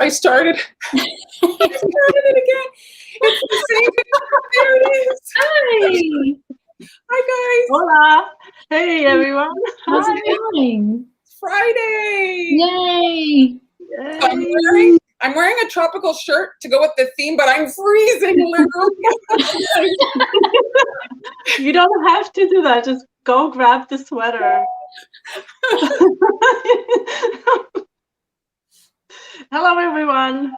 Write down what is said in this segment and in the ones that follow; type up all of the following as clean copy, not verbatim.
I started. I started it again. It's the same. There it is. Hi. Hi, guys. Hola. Hey, everyone. How's Hi. it going? It's Friday. Yay. Yay. I'm wearing a tropical shirt to go with the theme, but I'm freezing, literally. You don't have to do that. Just go grab the sweater. Hello, everyone.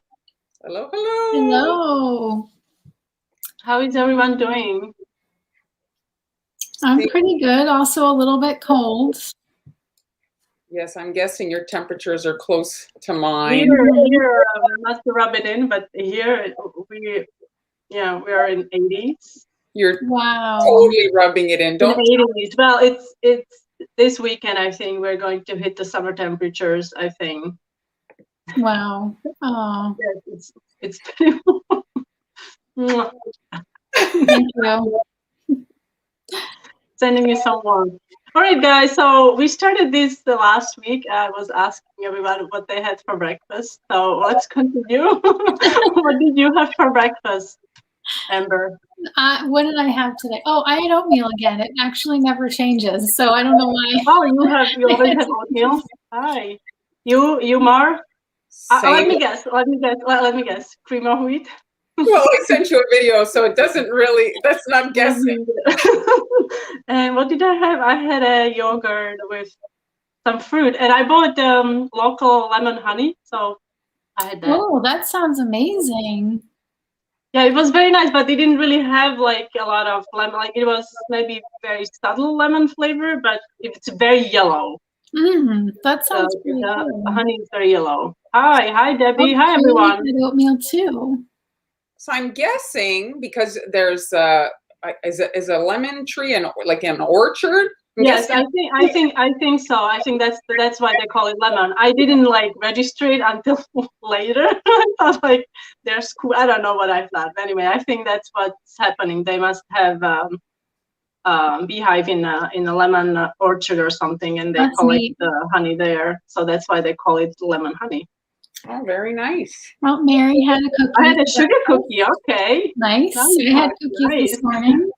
Hello, hello. Hello. How is everyone doing? I'm pretty good. Also a little bit cold. Yes, I'm guessing your temperatures are close to mine. Here, not to rub it in, but here we are in 80s. You're Wow. totally rubbing it in. Don't. 80s. Well, it's this weekend. I think we're going to hit the summer temperatures. I think. Wow. Oh. Yes, it's. Thank you. Sending you some warmth. All right, guys. So we started this the last week. I was asking everyone what they had for breakfast. So let's continue. What did you have for breakfast, Amber? What did I have today? Oh, I had oatmeal again. It actually never changes, so I don't know why. Oh, you always have oatmeal. Hi. You Mar? Let me guess. Cream of wheat. Well, I sent you a video, so it doesn't really. That's not guessing. And what did I have? I had a yogurt with some fruit, and I bought local lemon honey. So I had that. Oh, that sounds amazing. Yeah, it was very nice, but they didn't really have like a lot of lemon. Like it was maybe very subtle lemon flavor, but it's very yellow. That sounds really good. good. The honey is very yellow. Hi, Debbie. Hi, everyone. I had oatmeal too. So I'm guessing because there's is a lemon tree and like an orchard. Yes, I think so. I think that's why they call it lemon. I didn't like register it until later. I thought like there's cool. I don't know what I thought. But anyway, I think that's what's happening. They must have beehive in a lemon orchard or something, and they collect the honey there. So that's why they call it lemon honey. Oh, very nice. Well, Mary had a cookie. I had a sugar cookie. Okay. Nice. We had cookies this morning.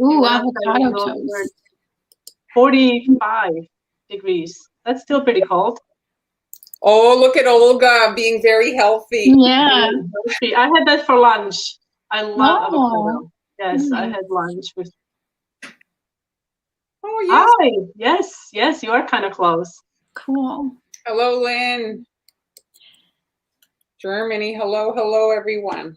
Ooh, avocado toast. 45 degrees. That's still pretty cold. Oh, look at Olga being very healthy. Yeah. I had that for lunch. I love avocado. Yes, I had lunch with. Oh, yes. Hi. Yes, you are kind of close. Cool. Hello, Lynn. Germany. Hello, everyone.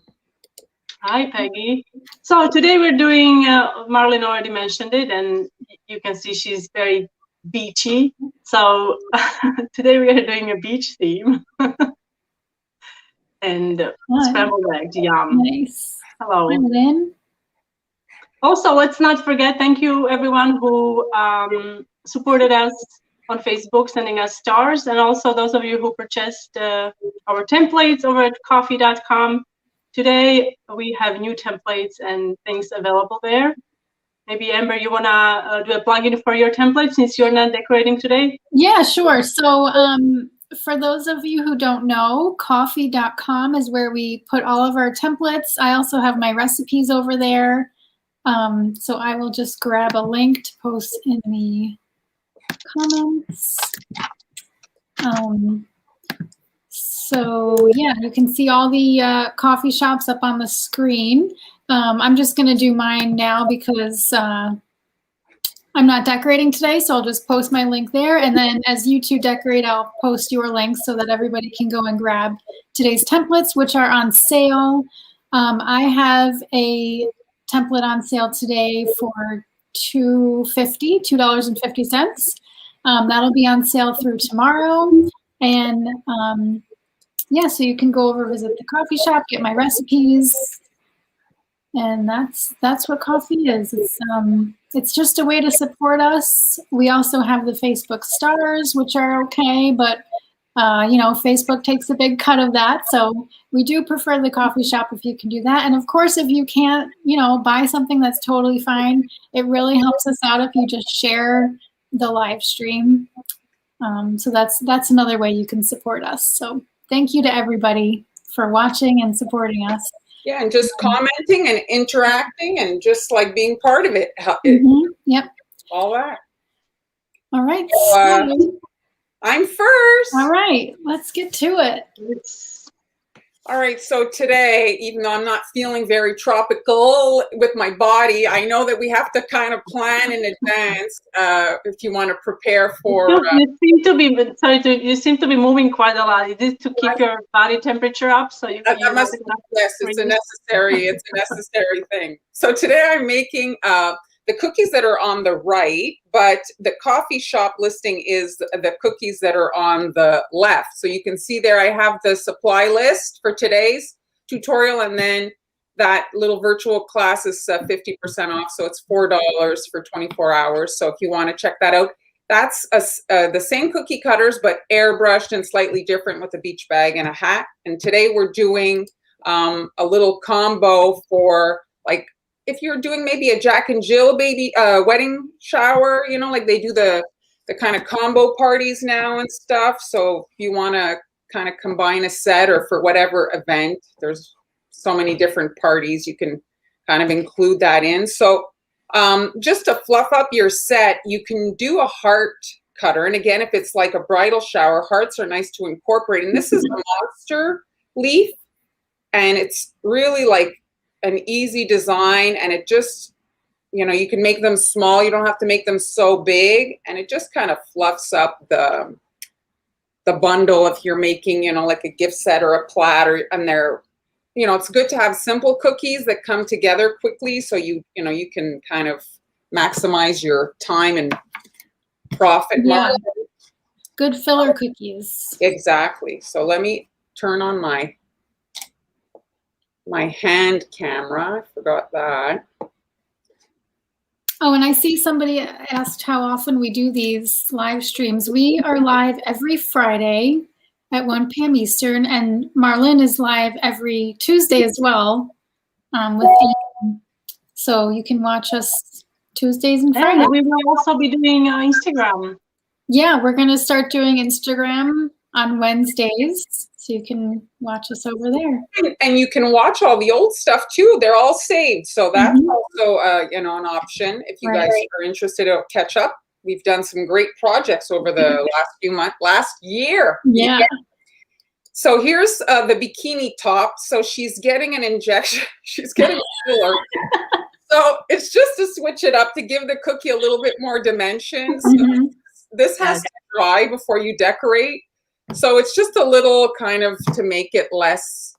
Hi, Peggy. So today we're doing, Marlene already mentioned it, and you can see she's very beachy. So today we are doing a beach theme. And scrambled eggs, yum. Nice. Hello. Hi, Lynn. Also, let's not forget, thank you everyone who supported us on Facebook, sending us stars, and also those of you who purchased our templates over at coffee.com. Today we have new templates and things available there. Maybe Amber, you wanna do a plugin for your template since you're not decorating today? Yeah, sure. So for those of you who don't know, coffee.com is where we put all of our templates. I also have my recipes over there. So I will just grab a link to post in the comments. So yeah, you can see all the coffee shops up on the screen. I'm just gonna do mine now because I'm not decorating today, so I'll just post my link there. And then as you two decorate, I'll post your links so that everybody can go and grab today's templates, which are on sale. I have a template on sale today for $2.50. That'll be on sale through tomorrow. And yeah, so you can go over, visit the coffee shop, get my recipes. And that's what coffee is. It's just a way to support us. We also have the Facebook stars, which are okay, but Facebook takes a big cut of that. So we do prefer the coffee shop if you can do that. And of course, if you can't, buy something, that's totally fine. It really helps us out if you just share the live stream. So that's another way you can support us. So thank you to everybody for watching and supporting us. Yeah, and just commenting and interacting and just like being part of it. Yep. All that. All right. So, I'm first. All right, let's get to it. All right, so today, even though I'm not feeling very tropical with my body, I know that we have to kind of plan in advance if you want to prepare for. You seem to be moving quite a lot. Is this to keep your body temperature up? So you that must, yes, it's a necessary thing. So today I'm making the cookies that are on the right, but the coffee shop listing is the cookies that are on the left. So you can see there I have the supply list for today's tutorial, and then that little virtual class is 50% off. So it's $4 for 24 hours. So if you want to check that out, that's the same cookie cutters, but airbrushed and slightly different with a beach bag and a hat. And today we're doing a little combo for like, if you're doing maybe a Jack and Jill baby wedding shower, you know, like they do the kind of combo parties now and stuff. So if you want to kind of combine a set, or for whatever event, there's so many different parties, you can kind of include that in. So just to fluff up your set, you can do a heart cutter. And again, if it's like a bridal shower, hearts are nice to incorporate. And this is a monster leaf, and it's really like an easy design, and it just, you know, you can make them small, you don't have to make them so big, and it just kind of fluffs up the bundle if you're making, you know, like a gift set or a platter. And they're, you know, it's good to have simple cookies that come together quickly, so you know, you can kind of maximize your time and profit margin. Good filler cookies. Exactly. So let me turn on my hand camera. I forgot that. Oh, and I see somebody asked how often we do these live streams. We are live every Friday at 1 p.m. Eastern, and Marlene is live every Tuesday as well. So you can watch us Tuesdays and Fridays. And we will also be doing Instagram. Yeah, we're going to start doing Instagram on Wednesdays, so you can watch us over there. And you can watch all the old stuff too. They're all saved, so that's also you know, an option if you guys are interested to catch up. We've done some great projects over the last year. Yeah. So here's the bikini top. So she's getting an injection. She's getting a filler. So it's just to switch it up, to give the cookie a little bit more dimension. So this has to dry before you decorate. So it's just a little kind of to make it less,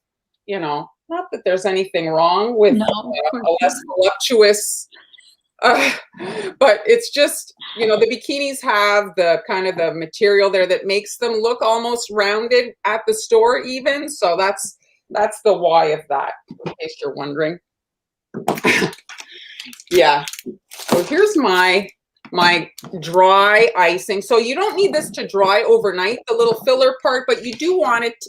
you know, not that there's anything wrong with a less voluptuous, but it's just, you know, the bikinis have the kind of the material there that makes them look almost rounded at the store even. So that's the why of that, in case you're wondering. Yeah. So here's my dry icing. So you don't need this to dry overnight, the little filler part, but you do want it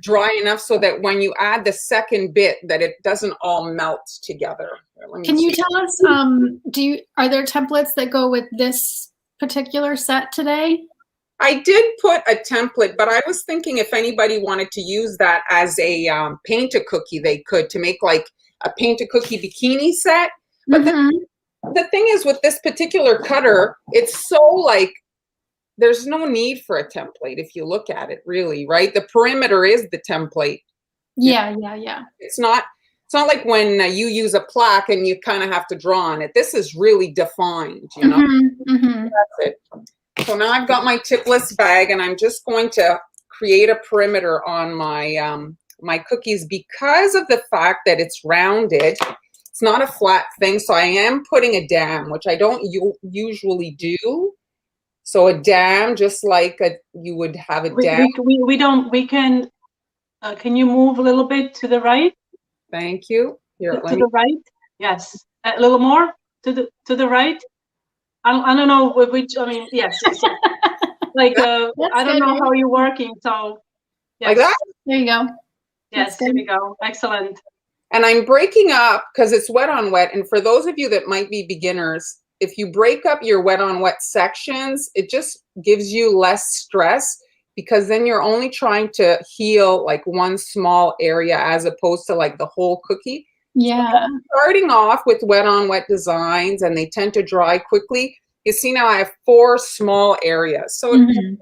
dry enough so that when you add the second bit, that it doesn't all melt together. Can you tell us, are there templates that go with this particular set today? I did put a template, but I was thinking if anybody wanted to use that as a paint a cookie, they could, to make like a paint a cookie bikini set. But the thing is, with this particular cutter, it's so like, there's no need for a template if you look at it, really, right? The perimeter is the template. Yeah. It's not like when you use a plaque and you kind of have to draw on it. This is really defined, you know? That's it. So now I've got my tipless bag, and I'm just going to create a perimeter on my my cookies because of the fact that it's rounded. It's not a flat thing, so I am putting a dam, which I don't usually do. So a dam, just like you would have a dam. Can you move a little bit to the right? Thank you. Here, to the right? Yes. A little more to the right? I don't know which, I mean, yes. Like, I don't know how you're working, so. Yes. Like that? There you go. Yes, there we go. Excellent. And I'm breaking up because it's wet on wet. And for those of you that might be beginners, if you break up your wet on wet sections, it just gives you less stress, because then you're only trying to heal like one small area as opposed to like the whole cookie. Yeah. So starting off with wet on wet designs, and they tend to dry quickly. You see now I have 4 small areas. So it's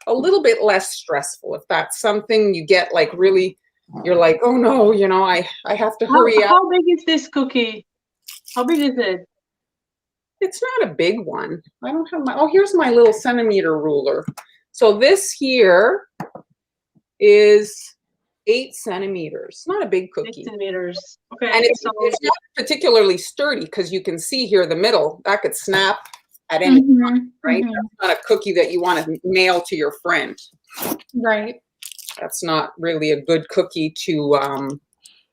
a little bit less stressful. If that's something you get like really, you're like, oh no, you know, I have to hurry up. How big is this cookie? How big is it? It's not a big one. I don't have my, oh, here's my little centimeter ruler. So this here is 8 centimeters. Not a big cookie. 8 centimeters. Okay. And it's not particularly sturdy, because you can see here the middle, that could snap at any time, right? That's not a cookie that you want to mail to your friend. Right. That's not really a good cookie to,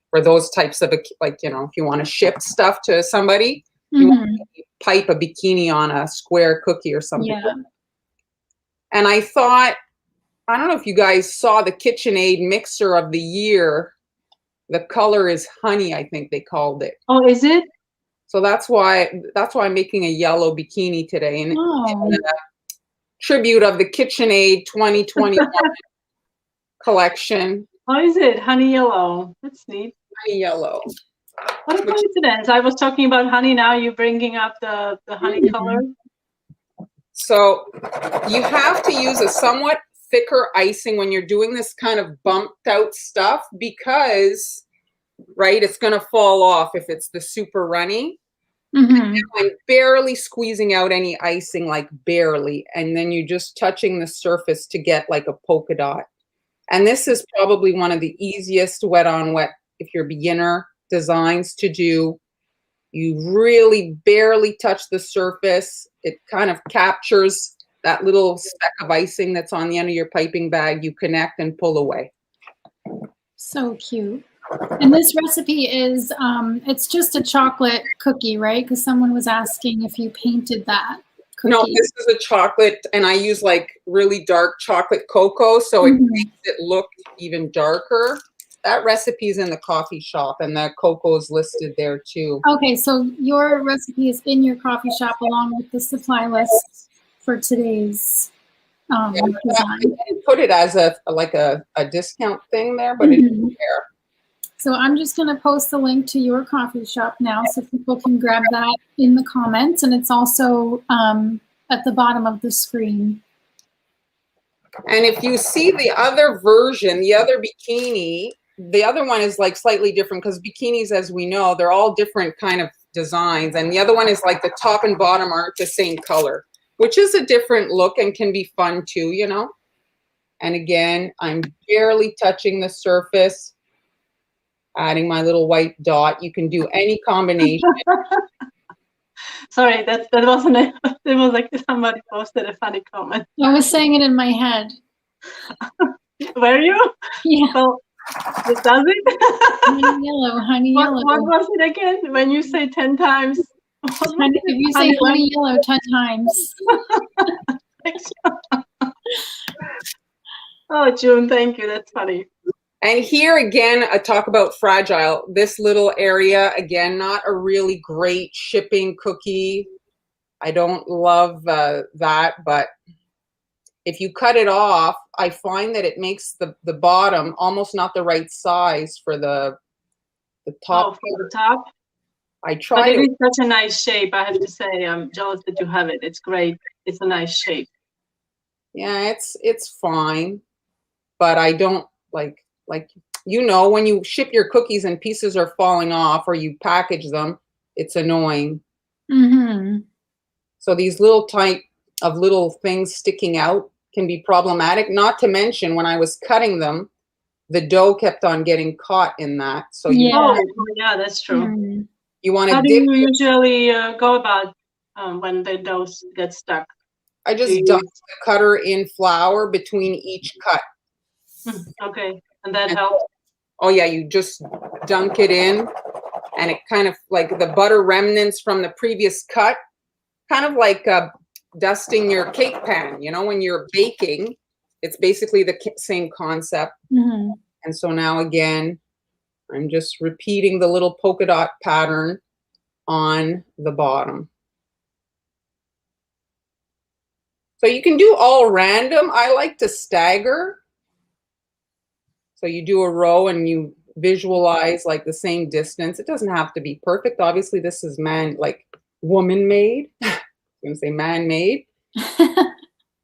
for those types of, like, you know, if you want to ship stuff to somebody, you want to pipe a bikini on a square cookie or something. Yeah. And I thought, I don't know if you guys saw the KitchenAid mixer of the year. The color is honey, I think they called it. Oh, is it? So that's why I'm making a yellow bikini today, and in a tribute of the KitchenAid 2021 collection. Oh, is it honey yellow? That's neat. Honey yellow. What a coincidence! I was talking about honey. Now you're bringing up the honey color. So you have to use a somewhat thicker icing when you're doing this kind of bumped out stuff, because, right, it's going to fall off if it's the super runny. I'm barely squeezing out any icing, like barely, and then you're just touching the surface to get like a polka dot. And this is probably one of the easiest wet on wet, if you're beginner, designs to do. You really barely touch the surface. It kind of captures that little speck of icing that's on the end of your piping bag. You connect and pull away. So cute. And this recipe is, it's just a chocolate cookie, right? Because someone was asking if you painted that cookie. No, this is a chocolate, and I use like really dark chocolate cocoa, so it makes it look even darker. That recipe is in the coffee shop, and the cocoa is listed there too. Okay, so your recipe is in your coffee shop along with the supply list for today's design. I didn't put it as a discount thing there, but it's there. So I'm just going to post the link to your coffee shop now so people can grab that in the comments, and it's also at the bottom of the screen. And if you see the other version, the other bikini, the other one is like slightly different, because bikinis, as we know, they're all different kind of designs. And the other one is like the top and bottom aren't the same color, which is a different look and can be fun too, you know. And again, I'm barely touching the surface, adding my little white dot. You can do any combination. Sorry, that wasn't it. It was like somebody posted a funny comment. I was saying it in my head. Were you? Yeah. So, it does it? Honey yellow, honey yellow. What was it again? When you say 10 times? If you say honey yellow 10 times. Oh, June, thank you. That's funny. And here again, I talk about fragile. This little area, again, not a really great shipping cookie. I don't love that, but if you cut it off, I find that it makes the bottom almost not the right size for the top. Oh, for the top? I tried. But it is such a nice shape, I have to say. I'm jealous that you have it. It's great. It's a nice shape. Yeah, it's fine, but I don't like, you know, when you ship your cookies and pieces are falling off or you package them, it's annoying. So these little type of little things sticking out can be problematic. Not to mention, when I was cutting them, the dough kept on getting caught in that. So yeah, that's true. You want to. How do you usually go about when the dough gets stuck? I just dunk the cutter in flour between each cut. Okay, and that helps. Oh yeah, you just dunk it in, and it kind of like the butter remnants from the previous cut, kind of like dusting your cake pan. You know, when you're baking, it's basically the same concept. And so now again, I'm just repeating the little polka dot pattern on the bottom. So you can do all random. I like to stagger. So you do a row and you visualize like the same distance. It doesn't have to be perfect. Obviously, this is woman made. I'm gonna say man made.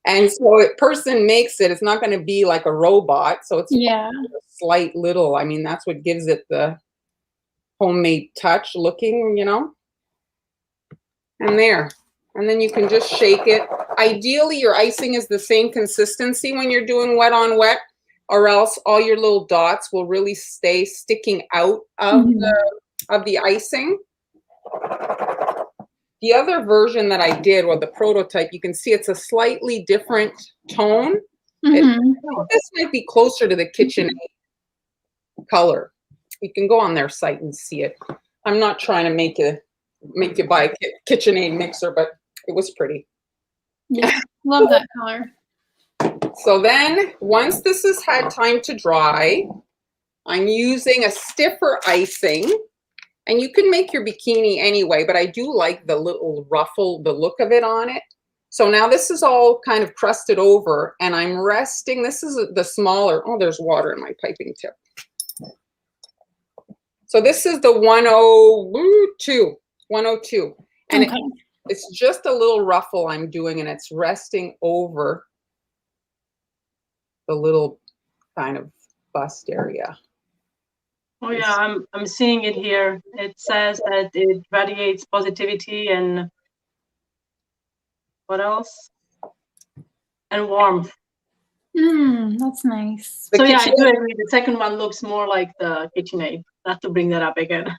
And so a person makes it. It's not going to be like a robot. So it's a slight little. I mean, that's what gives it the homemade touch looking, you know. And there. And then you can just shake it. Ideally, your icing is the same consistency when you're doing wet on wet, or else all your little dots will really stay sticking out of the icing. The other version that I did, or the prototype, you can see it's a slightly different tone. This might be closer to the KitchenAid color. You can go on their site and see it. I'm not trying to make you buy a KitchenAid mixer, but it was pretty. Yeah, love that color. So then, once this has had time to dry, I'm using a stiffer icing. And you can make your bikini anyway, but I do like the little ruffle, the look of it on it. So now this is all kind of crusted over, and I'm resting. This is the smaller, oh, there's water in my piping tip. So this is the 102. And it's just a little ruffle I'm doing, and it's resting over the little kind of bust area. Oh yeah, I'm seeing it here. It says that it radiates positivity and what else? And warmth. That's nice. So yeah, I do agree. The second one looks more like the KitchenAid. Not to bring that up again.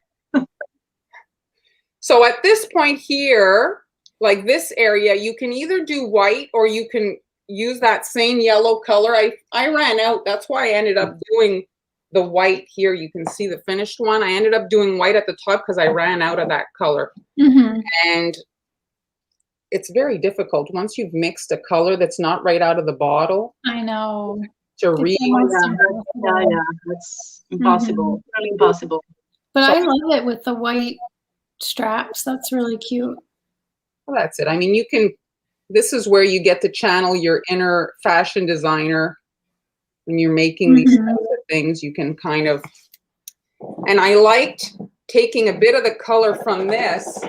So at this point here, like this area, you can either do white or you can use that same yellow color. I ran out. That's why I ended up doing the white here. You can see the finished one. I ended up doing white at the top because I ran out of that color. And it's very difficult once you've mixed a color that's not right out of the bottle. I know. To read. Yeah, that's impossible. Really impossible. But so, I love it with the white straps. That's really cute. Well, that's it. I mean, this is where you get to channel your inner fashion designer when you're making these types of things. You can kind of, and I liked taking a bit of the color from this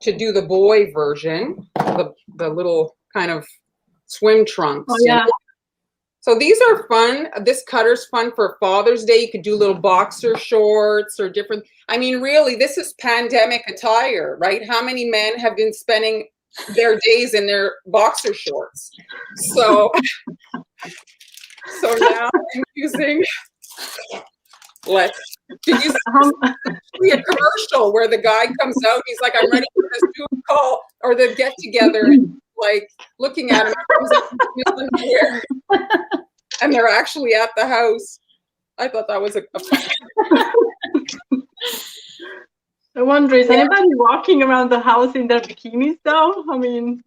to do the boy version, the little kind of swim trunks. Oh, yeah. You know? So these are fun. This cutter's fun for Father's Day. You could do little boxer shorts or different. I mean, really, this is pandemic attire, right? How many men have been spending their days in their boxer shorts? So now I'm using, let's use a commercial where the guy comes out, he's like, I'm ready for this Zoom call or the get together, like looking at him, and they're actually at the house. I thought that was a I wonder, is anybody walking around the house in their bikinis though? I mean,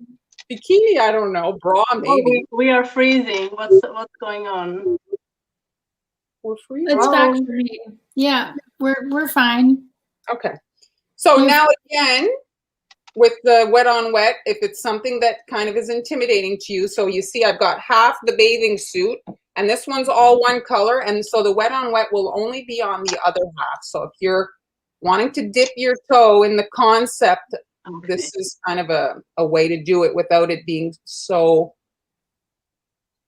bikini, I don't know, bra maybe. We are freezing. What's going on? We're freezing. It's back for me. Yeah, we're fine. Okay. So now again, with the wet on wet, if it's something that kind of is intimidating to you, so you see I've got half the bathing suit and this one's all one color, and so the wet on wet will only be on the other half. So if you're wanting to dip your toe in the concept, this is kind of a way to do it without it being so.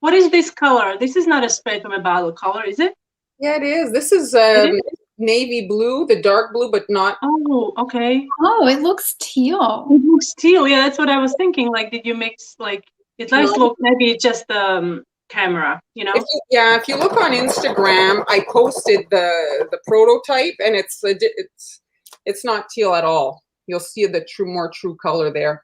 What is this color? This is not a spray from a bottle color, is it? Yeah, it is. This is navy blue, the dark blue, but not. Oh, okay. Oh, it looks teal. It looks teal. Yeah, that's what I was thinking. Like, did you mix, like, it does look, maybe it's just the camera, you know? If you look on Instagram, I posted the prototype, and it's not teal at all. You'll see the more true color there.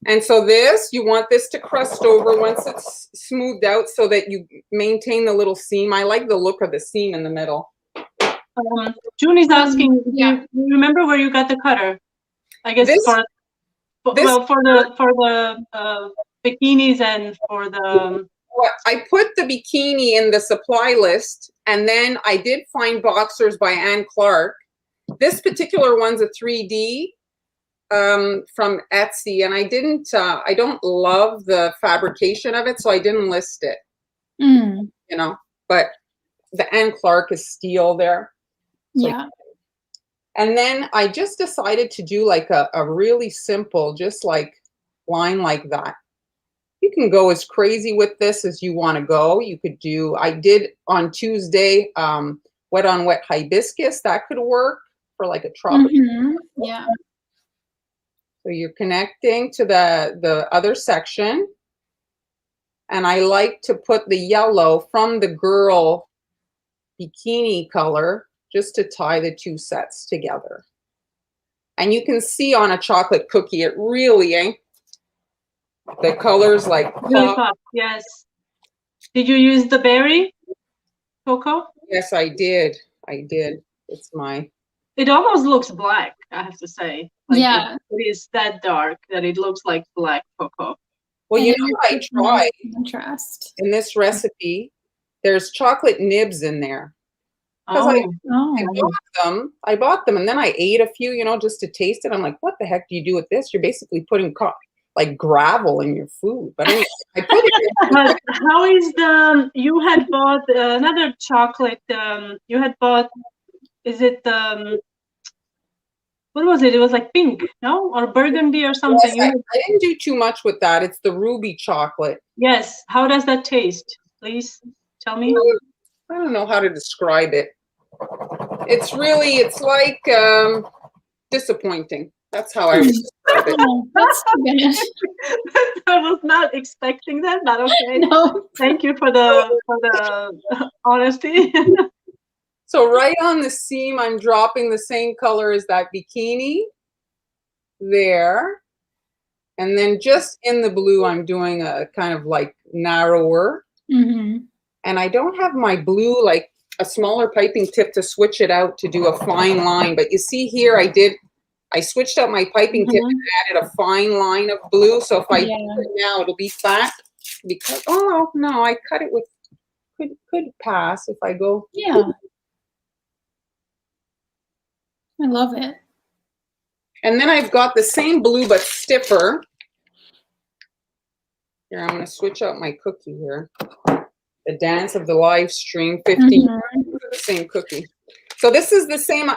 And so you want this to crust over once it's smoothed out so that you maintain the little seam. I like the look of the seam in the middle. June is asking, do you remember where you got the cutter? I guess for the bikinis and for the. I put the bikini in the supply list, and then I did find boxers by Anne Clark. This particular one's a 3D. from Etsy, and I didn't. I don't love the fabrication of it, so I didn't list it. Mm. You know, but the Anne Clark is steel there. So, Yeah. and then I just decided to do like a really simple, just like line like that. You can go as crazy with this as you want to go. You could do, I did on Tuesday, wet on wet hibiscus. That could work for like a tropical. Mm-hmm. Yeah. So you're connecting to the other section. And I like to put the yellow from the girl bikini color just to tie the two sets together. And you can see on a chocolate cookie, it really, the colors like Really pop. Yes. Did you use the berry, Coco? Yes, I did. I did. It's my. It almost looks black, I have to say. Like Yeah. it is that dark that it looks like black cocoa. Well, you know what I tried contrast in this recipe? There's chocolate nibs in there. Because I bought them, and then I ate a few, you know, just to taste it. I'm like, what the heck do you do with this? You're basically putting like gravel in your food. But anyway, I put it in. But how is the? You had bought another chocolate. You had bought. Is it what was it? It was like pink, no, or burgundy or something. Yes, I didn't do too much with that. It's the ruby chocolate. Yes. How does that taste? Please tell me. I don't know how to describe it. It's really, it's like disappointing. That's how I would describe it. Oh, that's I was not expecting that, but okay. No. Thank you for the honesty. So right on the seam, I'm dropping the same color as that bikini there. And then just in the blue, I'm doing a kind of like narrower. Mm-hmm. And I don't have my blue, like a smaller piping tip to switch it out to do a fine line. But you see here, I switched out my piping tip and added a fine line of blue. So if I do it now, it'll be flat. Because, oh, no, I cut it with, could pass if I go. Yeah. I love it. And then I've got the same blue, but stiffer. Here, I'm going to switch out my cookie here. The Dance of the Live Stream 15. The same cookie. So this is the same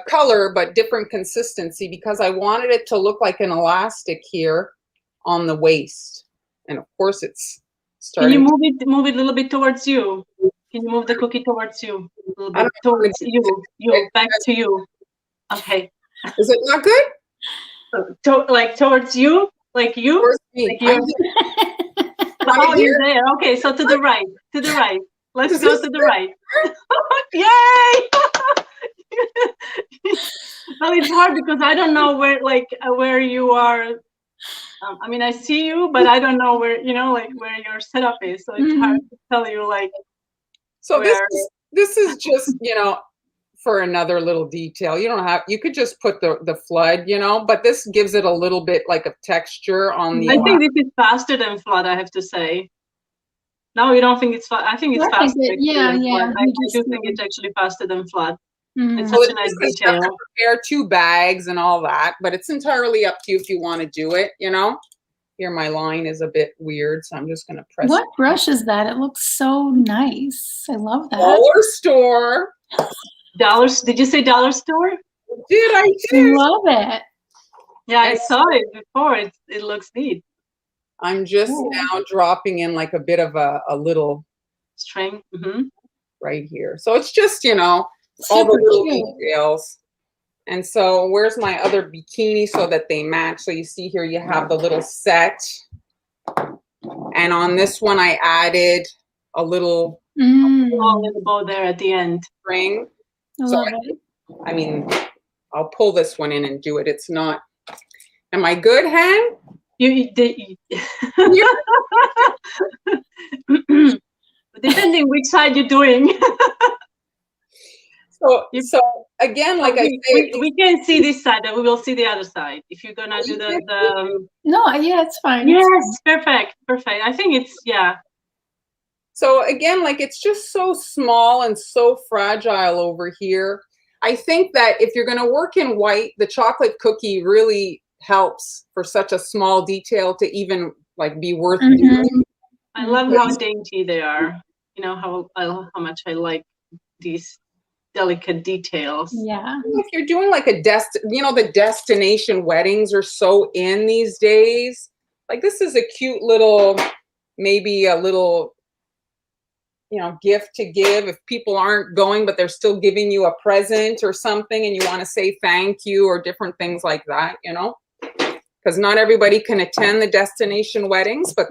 color, but different consistency because I wanted it to look like an elastic here on the waist. And of course it's starting. Can you move it a little bit towards you? Can you move the cookie towards you? A little bit towards you, back to you. Okay. Is it not good? Like towards you? Like you? Towards me. Like you? Oh, you're there. Okay, so to the right. To the right. Let's go to the right. Yay! Well, it's hard because I don't know where you are. I mean, I see you, but I don't know where, like where your setup is. So it's hard to tell you, like. So this is just, for another little detail. You could just put the flood, but this gives it a little bit like of texture on the. I think this is faster than flood, I have to say. No, you don't think it's fast? I think it's faster. Yeah. I do think it's actually faster than flood. It's So such a nice detail. To prepare 2 bags and all that, but it's entirely up to you if you want to do it, Here, my line is a bit weird, so I'm just going to press. What brush is that? It looks so nice. I love that. Dollar store. Dollars? Did you say dollar store? I did. Love it. Yeah, I saw it before. It looks neat. I'm just now dropping in like a bit of a little string right here. So it's just, all the little details. And so where's my other bikini so that they match? So you see here, you have the little set. And on this one, I added a little little bow there at the end. String. I love it. I mean, I'll pull this one in and do it. It's not. Am I good, Han? Depending which side you're doing. So again, like I say, we can see this side, and we will see the other side. If you're gonna do the no, yeah, it's fine. Yes, perfect. I think it's So again, like it's just so small and so fragile over here. I think that if you're going to work in white, the chocolate cookie really helps for such a small detail to even like be worth doing. I love how dainty they are. You know how much I like these delicate details. Yeah. If you're doing like a the destination weddings are so in these days. Like this is a cute little, maybe a little, gift to give if people aren't going, but they're still giving you a present or something and you want to say thank you or different things like that, because not everybody can attend the destination weddings, but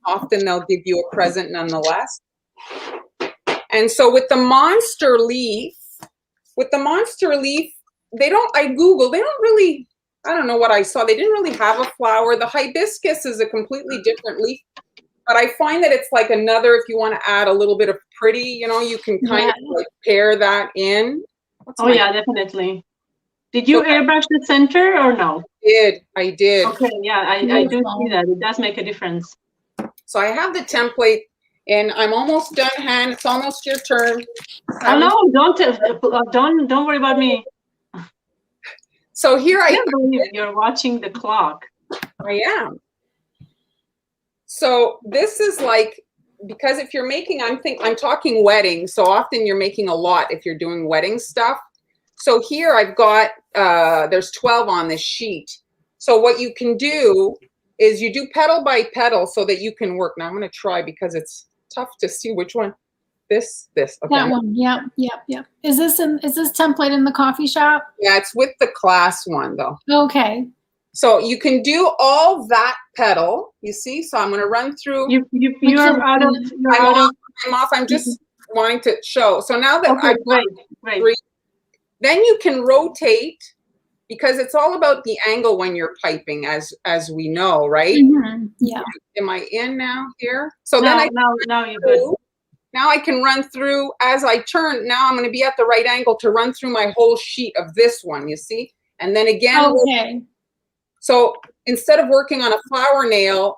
often they'll give you a present nonetheless. And so with the monster leaf, they don't really, I don't know what I saw. They didn't really have a flower. The hibiscus is a completely different leaf, but I find that it's like another, if you want to add a little bit of pretty, you can kind of like pair that in. Yeah, definitely. Did you airbrush the center or no? I did. Okay, yeah, I do see that. It does make a difference. So I have the template and I'm almost done, Han. It's almost your turn. Oh no, don't worry about me. So here I can't believe you're watching the clock. I am. So this is like, because if you're making, I'm talking weddings, so often you're making a lot if you're doing wedding stuff. So here I've got, there's 12 on this sheet. So what you can do is you do petal by petal so that you can work. Now I'm going to try because it's tough to see which one. This. Okay. That one. Yep. Is this template in the coffee shop? Yeah, it's with the class one though. Okay. So you can do all that petal, you see? So I'm going to run through. You're out of. I'm off. I'm just wanting to show. So now that I've got great. Then you can rotate, because it's all about the angle when you're piping, as we know, right? Yeah. Am I in now here? So now you're good. Now I can run through as I turn. Now I'm going to be at the right angle to run through my whole sheet of this one, you see? And then again. Okay. So instead of working on a flower nail,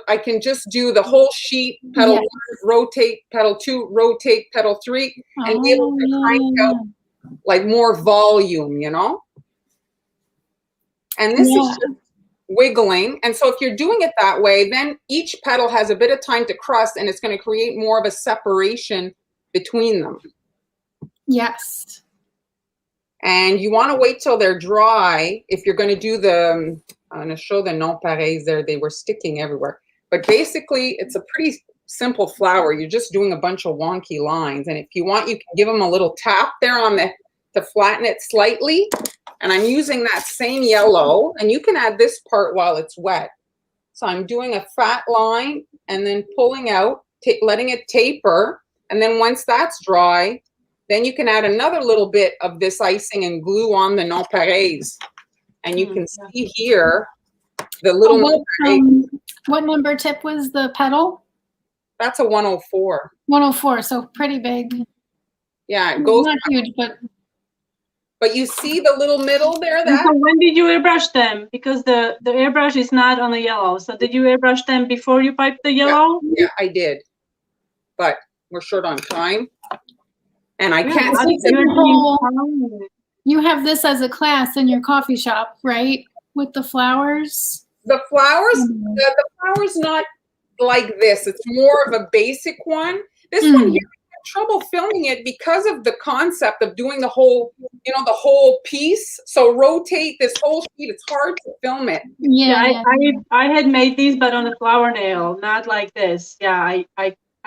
I can just do the whole sheet, petal 1, rotate, petal 2, rotate, petal 3, and be able to crank out like more volume, And this is just wiggling. And so if you're doing it that way, then each petal has a bit of time to crust and it's going to create more of a separation between them. Yes. And you want to wait till they're dry if you're going to do the, I'm going to show the non-pareils there. They were sticking everywhere. But basically, it's a pretty simple flower. You're just doing a bunch of wonky lines. And if you want, you can give them a little tap there to flatten it slightly. And I'm using that same yellow. And you can add this part while it's wet. So I'm doing a fat line and then pulling out, letting it taper. And then once that's dry, then you can add another little bit of this icing and glue on the non-pareils. And you can see here the little non-pareils. What number tip was the petal? That's a 104. 104, so pretty big. Yeah, it goes. Not huge, but you see the little middle there? So when did you airbrush them? Because the airbrush is not on the yellow. So did you airbrush them before you piped the yellow? Yeah, I did. But we're short on time. And I can't see You have this as a class in your coffee shop, right? With the flowers? The flowers, the flower's not like this. It's more of a basic one. This one here, I had trouble filming it because of the concept of doing the whole, the whole piece. So rotate this whole sheet. It's hard to film it. Yeah. I had made these, but on a flower nail, not like this. Yeah,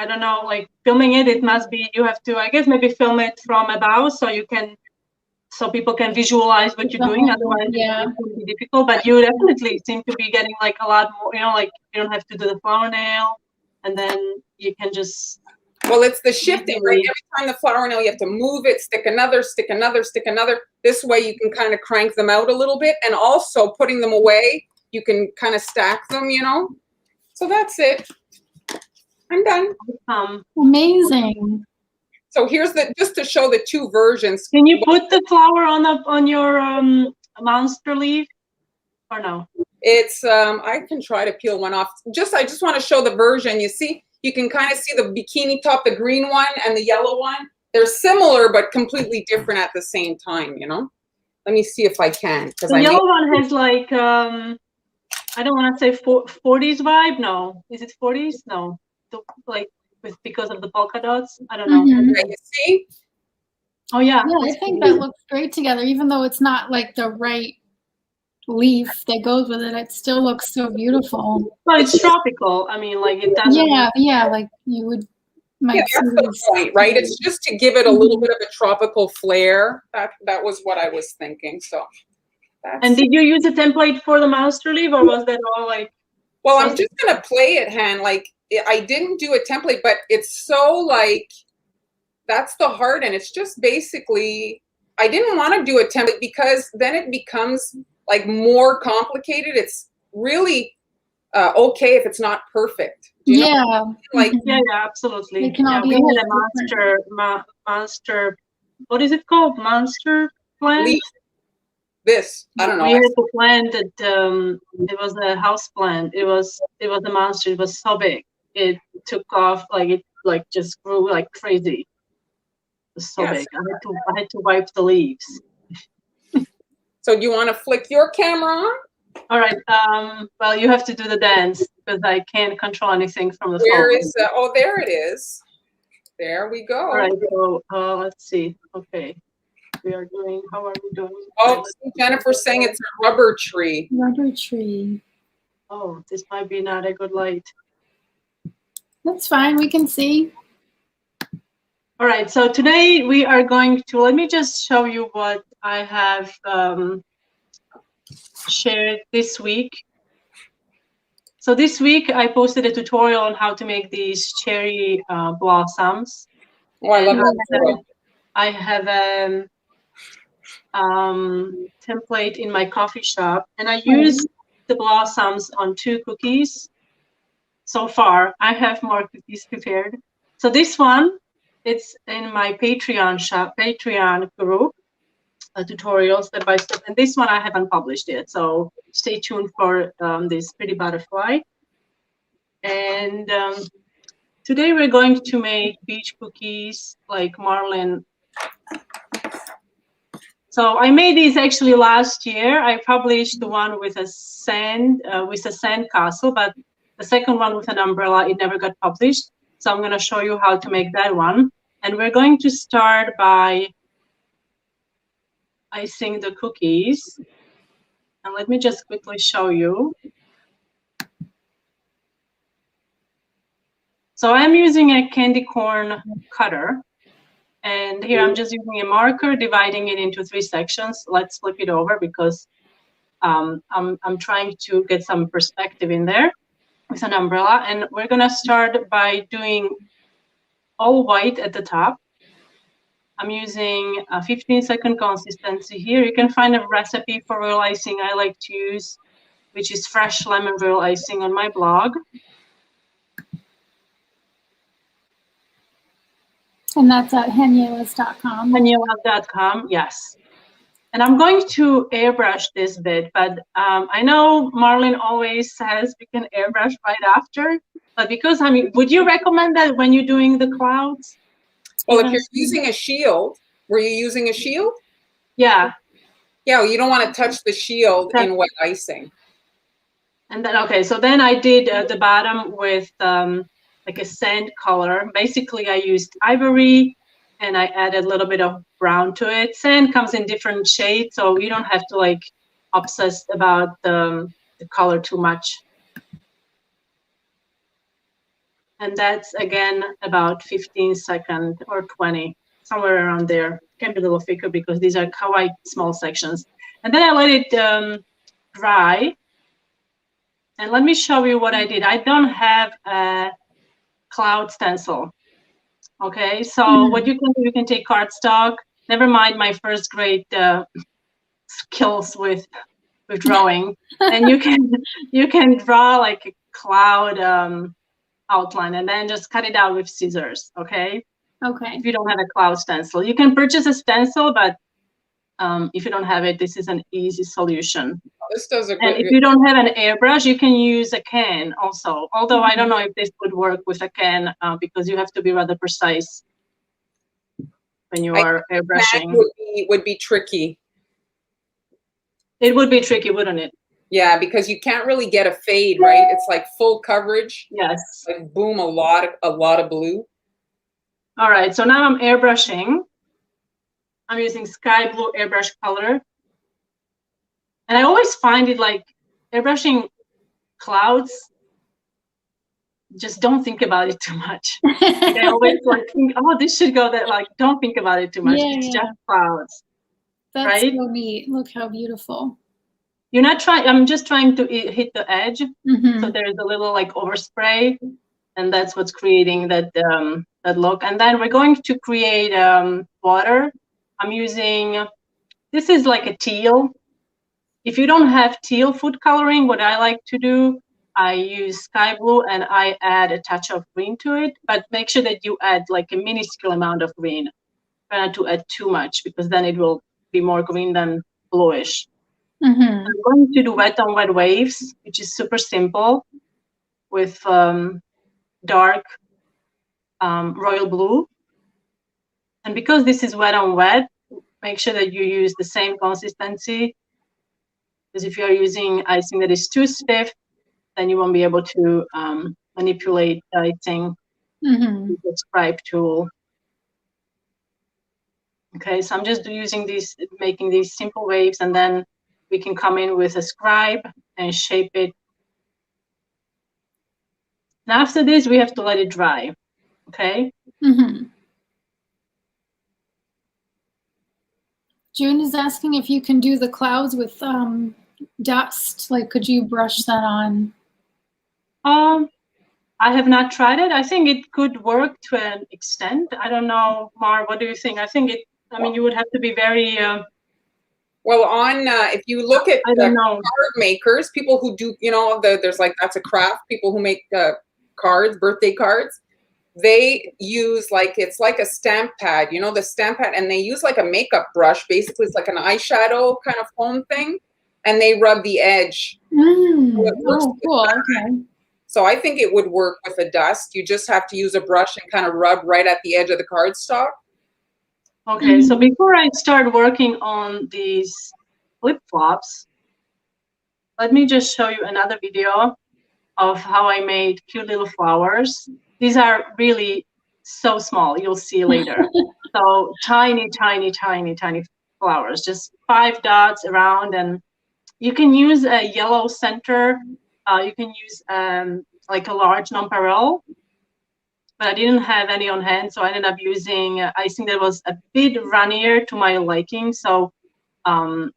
I don't know, like filming it must be, you have to, I guess, maybe film it from above so people can visualize what you're doing. Otherwise, it would be difficult. But you definitely seem to be getting like a lot more, like you don't have to do the flower nail, and then you can just. Well, it's the shifting, right? Every time the flower nail, you have to move it, stick another, stick another, stick another. This way you can kind of crank them out a little bit, and also putting them away, you can kind of stack them, So that's it. I'm done. Amazing. So here's just to show the two versions. Can you put the flower on your monster leaf or no? It's I can try to peel one off. I just want to show the version. You see, you can kind of see the bikini top, the green one and the yellow one. they're similar but completely different at the same time, you know? Let me see if I can. Because the yellow one has like, I don't want to say 40s vibe. No. Is it 40s? No. Like because of the polka dots. I don't know. You see? Oh yeah. Yeah, I think that looks great together, even though it's not like the right leaf that goes with it. It still looks so beautiful. Well, it's tropical. I mean, like it doesn't. Yeah, like you would. Yeah, that's the point, right? It's just to give it a little bit of a tropical flair. That was what I was thinking. So. And did you use a template for the master leaf, or was that all like? Well, I'm just gonna play it, Han. Like I didn't do a template, but it's so like that's the heart, and it's just basically I didn't want to do a template because then it becomes like more complicated. It's really okay if it's not perfect. You know? Like yeah, absolutely. It can all be we had a monster. What is it called? Monster plant. Leaf. This I don't know. We had a plant that it was a house plant. It was a monster. It was so big. It took off like it just grew like crazy. It was so big. I had to wipe the leaves. So do you want to flick your camera on? All right. Well, you have to do the dance because I can't control anything from the phone. Where is the? Oh, there it is. There we go. All right. So let's see. Okay. We are doing. How are we doing? Oh, Jennifer's saying it's a rubber tree. Rubber tree. Oh, this might be not a good light. That's fine. We can see. All right. So today we are going to. Let me just show you what I have shared this week. So this week I posted a tutorial on how to make these cherry blossoms. Oh, I love that. I have a template in my coffee shop, and I use the blossoms on 2 cookies. So far, I have more cookies prepared. So this one, it's in my Patreon group, a tutorial step by step. And this one I haven't published yet, so stay tuned for this pretty butterfly. And today we're going to make beach cookies like Marlin. So I made these actually last year. I published the one with a sand castle, but the second one with an umbrella, it never got published. So I'm going to show you how to make that one. And we're going to start by icing the cookies. And let me just quickly show you. So I'm using a candy corn cutter. And here I'm just using a marker, dividing it into 3 sections. Let's flip it over because I'm trying to get some perspective in there with an umbrella. And we're going to start by doing all white at the top. I'm using a 15-second consistency here. You can find a recipe for real icing I like to use, which is fresh lemon real icing on my blog. And that's at Hanielas.com. Haniela.com, yes. And I'm going to airbrush this bit, but I know Marlin always says we can airbrush right after. But because, I mean, would you recommend that when you're doing the clouds? Well, if you're using a shield, were you using a shield? Yeah. Yeah, well, you don't want to touch the shield in wet icing. And then, okay, so then I did the bottom with like a sand color. Basically, I used ivory and I added a little bit of brown to it. Sand comes in different shades, so you don't have to like obsess about the color too much. And that's again about 15 seconds or 20, somewhere around there. It can be a little thicker because these are quite small sections. And then I let it dry. And let me show you what I did. I don't have a cloud stencil. Okay, so what you can do, you can take cardstock. Never mind my first grade skills with drawing, and you can draw like a cloud outline, and then just cut it out with scissors. Okay. Okay. If you don't have a cloud stencil, you can purchase a stencil, but if you don't have it, this is an easy solution. This does a good. And if you don't have an airbrush, you can use a can also. Although I don't know if this would work with a can because you have to be rather precise. when you I are think airbrushing. would be tricky. It would be tricky, wouldn't it? Yeah, because you can't really get a fade, right? It's like full coverage. Yes. Like boom, a lot of blue. All right, so now I'm airbrushing. I'm using sky blue airbrush color. And I always find it like airbrushing clouds, just don't think about it too much. Like I always like think, oh, this should go that, like, don't think about it too much. Yeah, It's yeah. just clouds. That's right? so neat. Look how beautiful. You're not trying, I'm just trying to hit the edge. Mm-hmm. So there's a little like overspray, and that's what's creating that that look. And then we're going to create water. I'm using, this is like a teal. If you don't have teal food coloring, what I like to do, I use sky blue and I add a touch of green to it, but make sure that you add like a minuscule amount of green. Try not to add too much, because then it will be more green than bluish. Mm-hmm. I'm going to do wet on wet waves, which is super simple, with dark royal blue. And because this is wet on wet, make sure that you use the same consistency, because if you're using icing that is too stiff, then you won't be able to manipulate the icing with the scribe tool. Okay, so I'm just using these, making these simple waves, and then we can come in with a scribe and shape it. And after this, we have to let it dry. Okay. Mm-hmm. June is asking if you can do the clouds with dust. Like, could you brush that on? I have not tried it. I think it could work to an extent. I don't know, Mar, what do you think? I think it, I mean, you would have to be very... well, on if you look at I don't know. card makers, people who do, you know, there's like, that's a craft, people who make cards, birthday cards, they use like, it's like a stamp pad, you know, the stamp pad, and they use like a makeup brush. Basically, it's like an eyeshadow kind of foam thing, and they rub the edge. So it works Oh, cool. Okay. So I think it would work with a dust. You just have to use a brush and kind of rub right at the edge of the cardstock. Okay, so before I start working on these flip-flops, let me just show you another video of how I made cute little flowers. These are really so small, you'll see later. So tiny, tiny, tiny, tiny flowers, just 5 dots around, and you can use a yellow center. You can use like a large nonpareil, but I didn't have any on hand, so I ended up using icing that was a bit runnier to my liking. So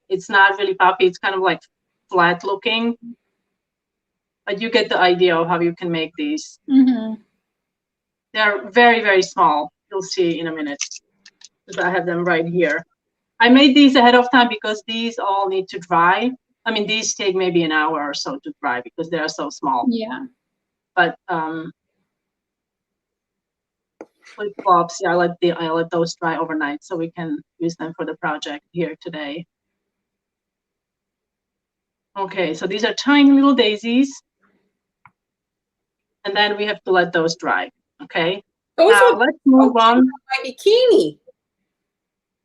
it's not really puffy, it's kind of like flat looking. But you get the idea of how you can make these. Mm-hmm. They're very, very small. You'll see in a minute, because I have them right here. I made these ahead of time because these all need to dry. I mean, these take maybe an hour or so to dry because they are so small. Yeah. But flip-flops, yeah, I let those dry overnight so we can use them for the project here today. Okay, so these are tiny little daisies, and then we have to let those dry. Okay. Those now would let's move on. My bikini.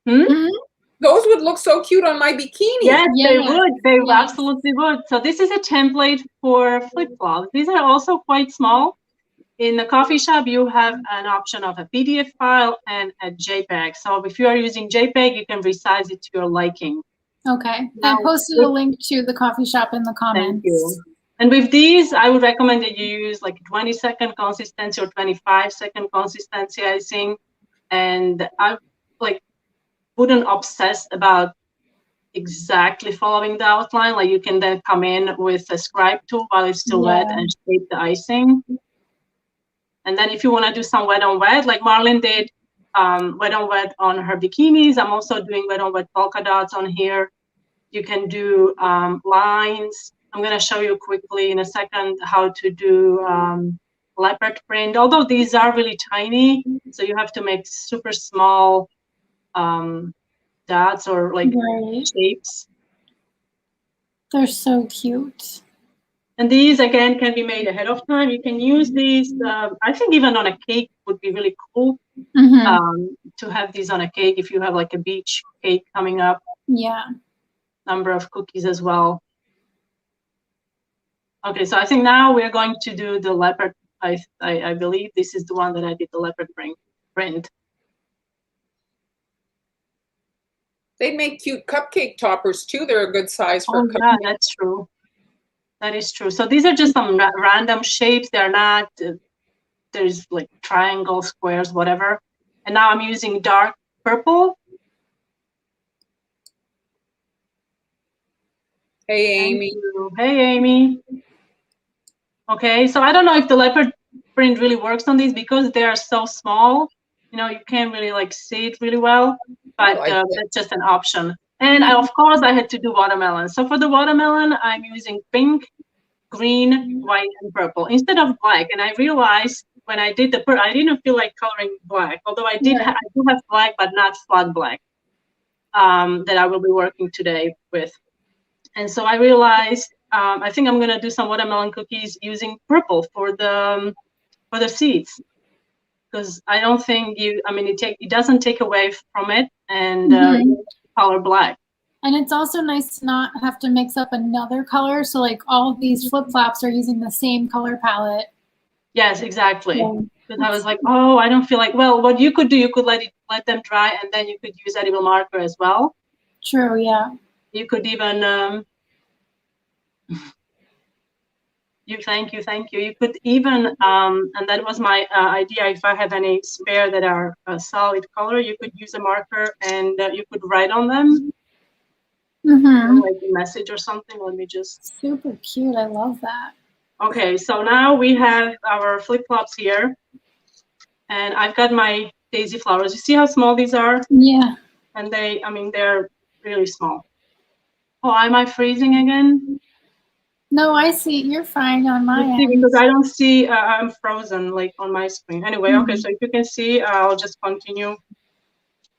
Mm-hmm. Those would look so cute on my bikini. Yes, Yes, they would. They yes. absolutely would. So this is a template for flip-flops. These are also quite small. In the coffee shop, you have an option of a PDF file and a JPEG. So if you are using JPEG, you can resize it to your liking. Okay. Now, I posted a link to the coffee shop in the comments. Thank you. And with these, I would recommend that you use like 20-second consistency or 25-second consistency icing. And I like wouldn't obsess about exactly following the outline. Like you can then come in with a scribe tool while it's still wet and shape the icing. And then if you want to do some wet on wet, like Marlene did, wet on wet on her bikinis. I'm also doing wet on wet polka dots on here. You can do lines. I'm going to show you quickly in a second how to do leopard print, although these are really tiny, so you have to make super small dots or like shapes. They're so cute. And these, again, can be made ahead of time. You can use these, I think even on a cake would be really cool to have these on a cake if you have like a beach cake coming up. Yeah. Number of cookies as well. Okay, so I think now we're going to do the leopard. I believe this is the one that I did the leopard print. They make cute cupcake toppers too. They're a good size for Oh yeah, that's true. That is true. So these are just some random shapes. They're not, there's like triangles, squares, whatever. And now I'm using dark purple. Hey, Amy. Hey, Amy. Okay, so I don't know if the leopard print really works on these because they are so small. You know, you can't really like see it really well, but that's just an option. And of course, I had to do watermelon. So for the watermelon, I'm using pink, green, white, and purple instead of black. And I realized when I did I didn't feel like coloring black, although I do have black, but not flat black that I will be working today with. And so I realized I think I'm gonna do some watermelon cookies using purple for the seeds, because I don't think it doesn't take away from it, and color black. And it's also nice to not have to mix up another color. So like all of these flip-flops are using the same color palette. Yes, exactly. Because I was like, oh, I don't feel like, well, what you could do, you could let them dry, and then you could use edible marker as well. True, yeah. You could even thank you. You could even and that was my idea, if I have any spare that are a solid color, you could use a marker and you could write on them. Like a message or something. Let me just. Super cute. I love that. Okay, so now we have our flip-flops here, and I've got my daisy flowers. You see how small these are? Yeah. And they're really small. Oh, am I freezing again? No, I see. You're fine on my end. Because I don't see. I'm frozen like on my screen. Anyway, okay. So if you can see, I'll just continue.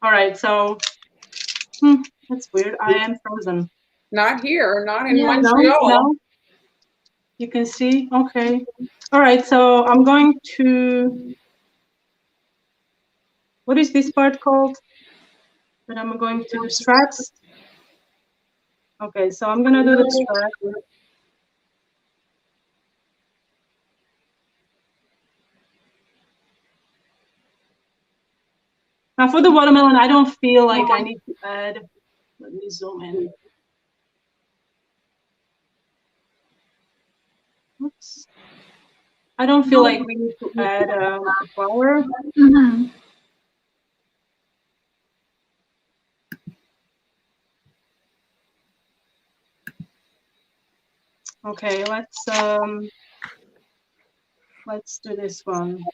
All right. So. That's weird. I am frozen. Not here, not in Montreal. No. You can see? Okay. All right, so I'm going to, what is this part called? But I'm going to do straps. Okay, so I'm gonna do the strap. Now for the watermelon, I don't feel like I need to add, let me zoom in. Oops. I don't feel like we need to add a flower. Okay, let's do this one.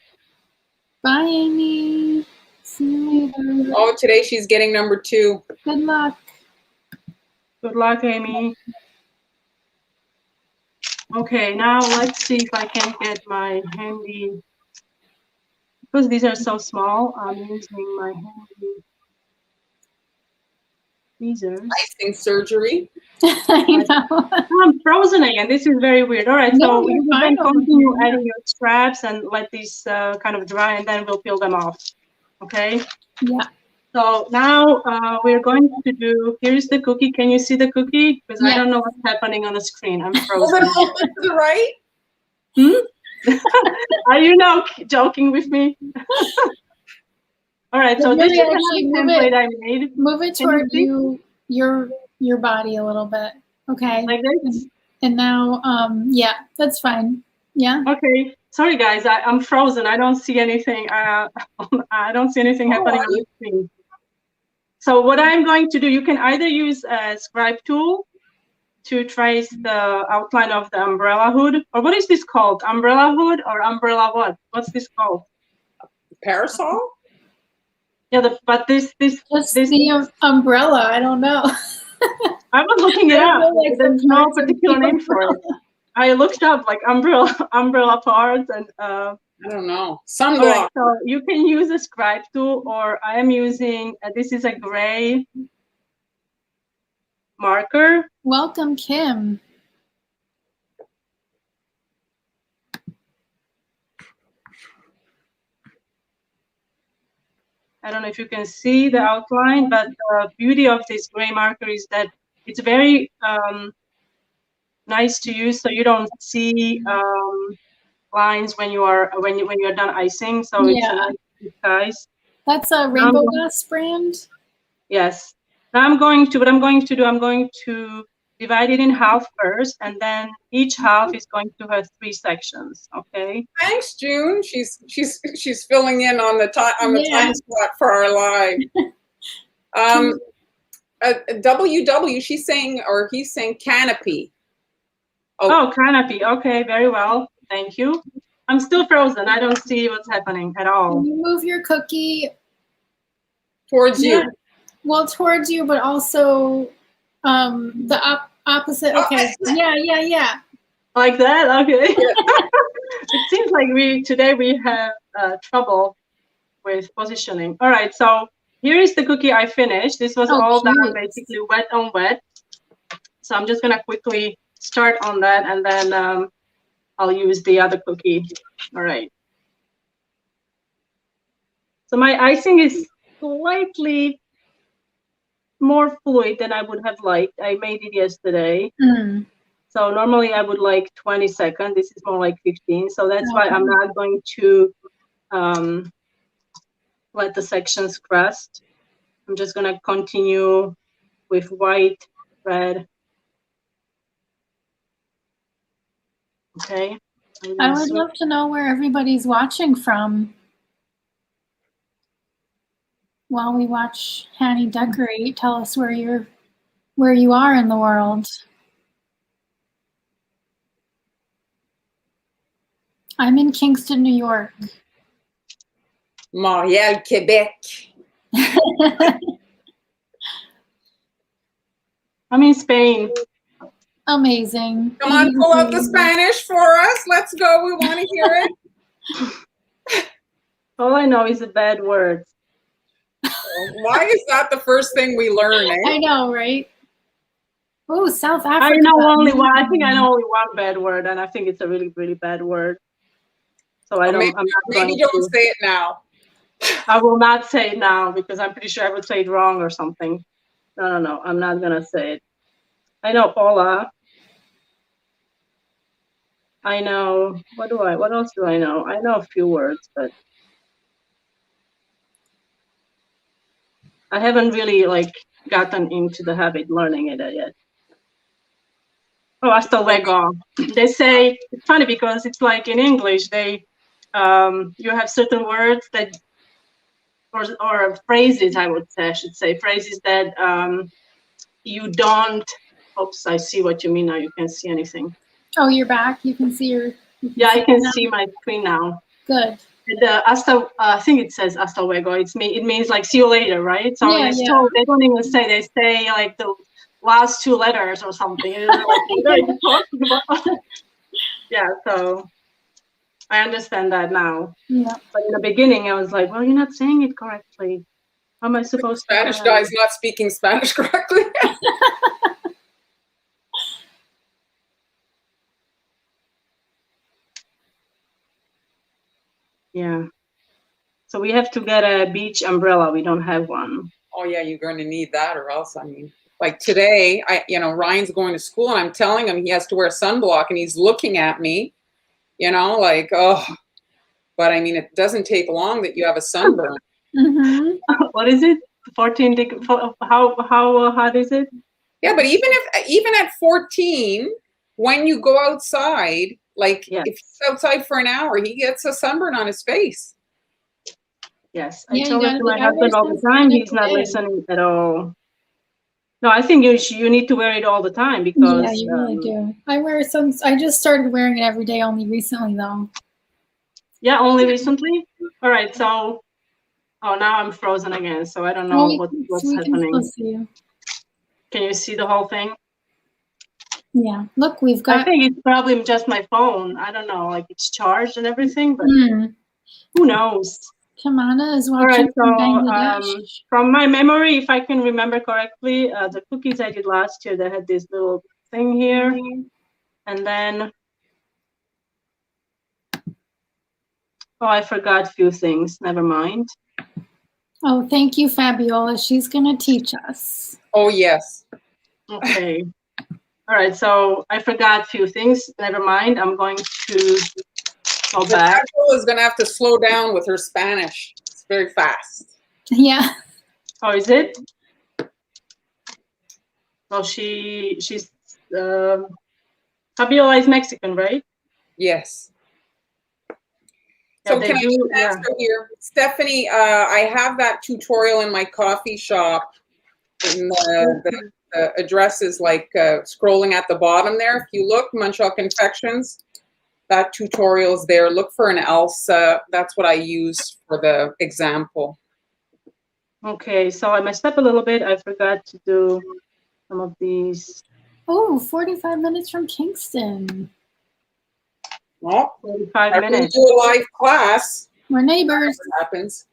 Bye, Amy. See you later. Oh, today she's getting number 2. Good luck. Good luck, Amy. Okay, now let's see if I can get my handy, because these are so small, I'm using my handy tweezers. Icing surgery. I know. I'm frozen again. This is very weird. All right, so you will then continue adding your straps and let these kind of dry, and then we'll peel them off. Okay? Yeah. So now we're going to do, here's the cookie. Can you see the cookie? Because I don't know what's happening on the screen. I'm frozen. To the right? Are you now joking with me? All right, so this is the template I made. Move it toward your body a little bit. Okay. Like this? And now, yeah, that's fine. Yeah. Okay. Sorry, guys. I'm frozen. I don't see anything. I don't see anything happening on the screen. So what I'm going to do, you can either use a scribe tool to trace the outline of the umbrella hood, or what is this called? Umbrella hood or umbrella what? What's this called? Parasol? Yeah, but this the umbrella. I don't know. I was looking it up. There's no particular name for it. I looked up like umbrella parts and I don't know. Sunblock. Right, so you can use a scribe tool, or I am using this is a gray marker. Welcome, Kim. I don't know if you can see the outline, but the beauty of this gray marker is that it's very nice to use, so you don't see lines when you're done icing. So it's a nice disguise. That's a Rainbow Dust brand. Yes. Now I'm going to divide it in half first, and then each half is going to have 3 sections. Okay. Thanks, June. She's filling in on the time time slot for our live. WW, she's saying, or he's saying canopy. Oh, canopy. Okay, very well. Thank you. I'm still frozen. I don't see what's happening at all. Can you move your cookie towards you? Well, towards you, but also the opposite. Okay. Yeah. Like that? Okay. It seems like today we have trouble with positioning. All right, so here is the cookie I finished. This was all done basically wet on wet. So I'm just gonna quickly start on that, and then I'll use the other cookie. All right. So my icing is slightly more fluid than I would have liked. I made it yesterday. So normally I would like 20 seconds. This is more like 15. So that's why I'm not going to let the sections crust. I'm just going to continue with white, red. Okay. I would love to know where everybody's watching from while we watch Hani decorate. Tell us where you are in the world. I'm in Kingston, New York. Montreal, Quebec. I'm in Spain. Amazing. Come on, pull out the Spanish for us. Let's go. We want to hear it. All I know is a bad word. Why is that the first thing we learn, eh? I know, right? Oh, South Africa. I know only one. I think I know only one bad word, and I think it's a really, really bad word. So I don't. Maybe don't say it now. I will not say it now because I'm pretty sure I would say it wrong or something. No. I'm not gonna say it. I know hola. I know. What else do I know? I know a few words, but I haven't really gotten into the habit learning it yet. Oh, hasta luego. They say it's funny because it's like in English you have certain words that or phrases I should say phrases that you don't. Oops, I see what you mean now. You can't see anything. Oh, you're back. You can see your. Yeah, I can see my screen now. Good. I think it says hasta luego. It means like see you later, right? So they don't even say. They say like the last 2 letters or something. Yeah, so I understand that now. Yeah. But in the beginning, I was like, well, you're not saying it correctly. How am I supposed to? Spanish guy's not speaking Spanish correctly. Yeah. So we have to get a beach umbrella. We don't have one. Oh yeah, you're going to need that, or else, I mean, like today, Ryan's going to school, and I'm telling him he has to wear sunblock, and he's looking at me, like, oh. But I mean, it doesn't take long that you have a sunburn. What is it? 14 degrees? How hot is it? Yeah, but even at 14, when you go outside, like if he's outside for an hour, he gets a sunburn on his face. Yes, I tell it to my husband all the time. He's not listening at all. No, I think you need to wear it all the time because yeah, you really do. I just started wearing it every day only recently though. Yeah, only recently. All right, so now I'm frozen again, so I don't know what's happening. Can you see the whole thing? Yeah, look, we've got. I think it's probably just my phone. I don't know, like it's charged and everything, but who knows? Tamana is watching from Bangladesh. From my memory, if I can remember correctly, the cookies I did last year, they had this little thing here, and then I forgot a few things. Never mind. Oh, thank you, Fabiola. She's going to teach us. Oh, yes. Okay. All right. So I forgot a few things. Never mind. I'm going to go back. Fabiola is going to have to slow down with her Spanish. It's very fast. Yeah. Oh, is it? Well, she's Fabiola is Mexican, right? Yes. Yeah, So they can I do, just answer here? Stephanie, I have that tutorial in my coffee shop. And the address is like scrolling at the bottom there. If you look, Montreal Confections, that tutorial's there. Look for an Elsa. That's what I use for the example. Okay, so I messed up a little bit. I forgot to do some of these. Oh, 45 minutes from Kingston. Well, 45 minutes. do a live class. We're neighbors. What happens?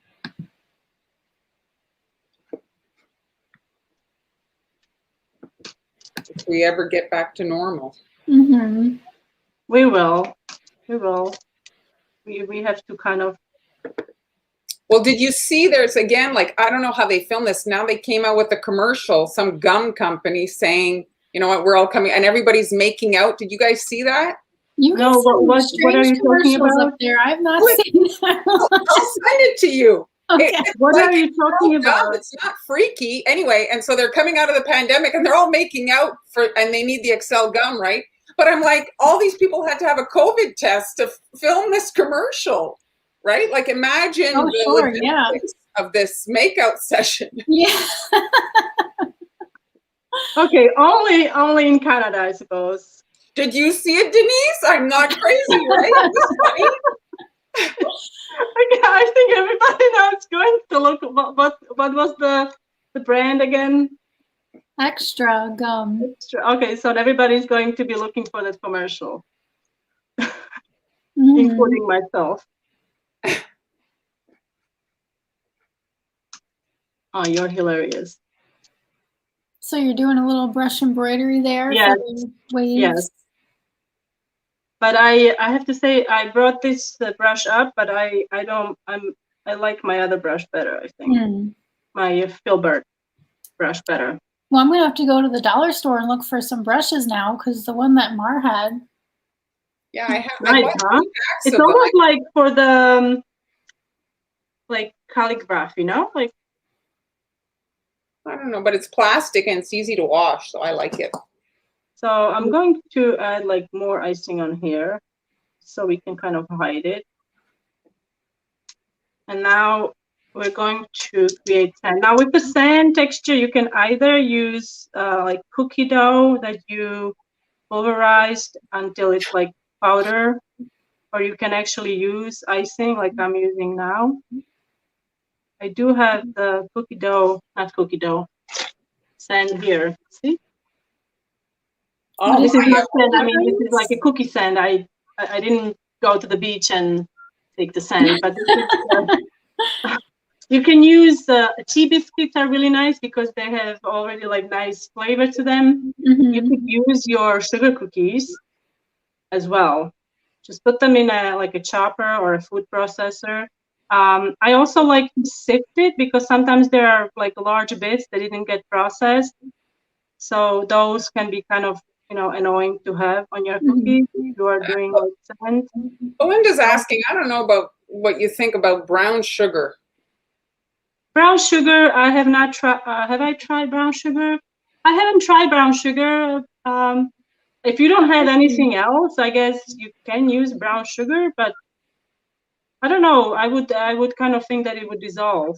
If we ever get back to normal. Mm-hmm. We will. We will. We have to kind of. Well, did you see there's again, like, I don't know how they filmed this. Now they came out with a commercial, some gum company saying, you know what, we're all coming and everybody's making out. Did you guys see that? You No, what are you talking about? up there. I've not seen that. I'll send it to you. Okay. What are you talking about? It's not freaky. Anyway, and so they're coming out of the pandemic and they're all making out and they need the Excel gum, right? But I'm like, all these people had to have a COVID test to film this commercial, right? Like imagine the logistics of this makeout session. Yeah. Okay, only in Canada, I suppose. Did you see it, Denise? I'm not crazy, right? It's funny. Okay, I think everybody now is going to look. What was the brand again? Extra gum. Extra. Okay, so everybody's going to be looking for that commercial, including myself. Oh, you're hilarious. So you're doing a little brush embroidery there? Yes. For the waves? Yes. But I have to say I brought this brush up, but I like my other brush better. I think my Filbert brush better. Well, I'm gonna have to go to the dollar store and look for some brushes now because the one that Mar had. Yeah, I have. Nice, huh? It's almost like for the like calligraphy, you know, like. I don't know, but it's plastic and it's easy to wash, so I like it. So I'm going to add like more icing on here so we can kind of hide it. And now we're going to create sand. Now with the sand texture, you can either use like cookie dough that you pulverized until it's like powder, or you can actually use icing like I'm using now. I do have the cookie dough, not cookie dough, sand here. See? Oh, this is not sand. I mean, this is like a cookie sand. I didn't go to the beach and take the sand, but this is, you can use tea biscuits are really nice because they have already like nice flavor to them. You could use your sugar cookies as well. Just put them in like a chopper or a food processor. I also like to sift it because sometimes there are like large bits that didn't get processed. So those can be kind of, you know, annoying to have on your cookies if you are doing like sand. Belinda's asking, I don't know about what you think about brown sugar. Brown sugar, I have not tried. Have I tried brown sugar? I haven't tried brown sugar. If you don't have anything else, I guess you can use brown sugar, but I don't know. I would kind of think that it would dissolve.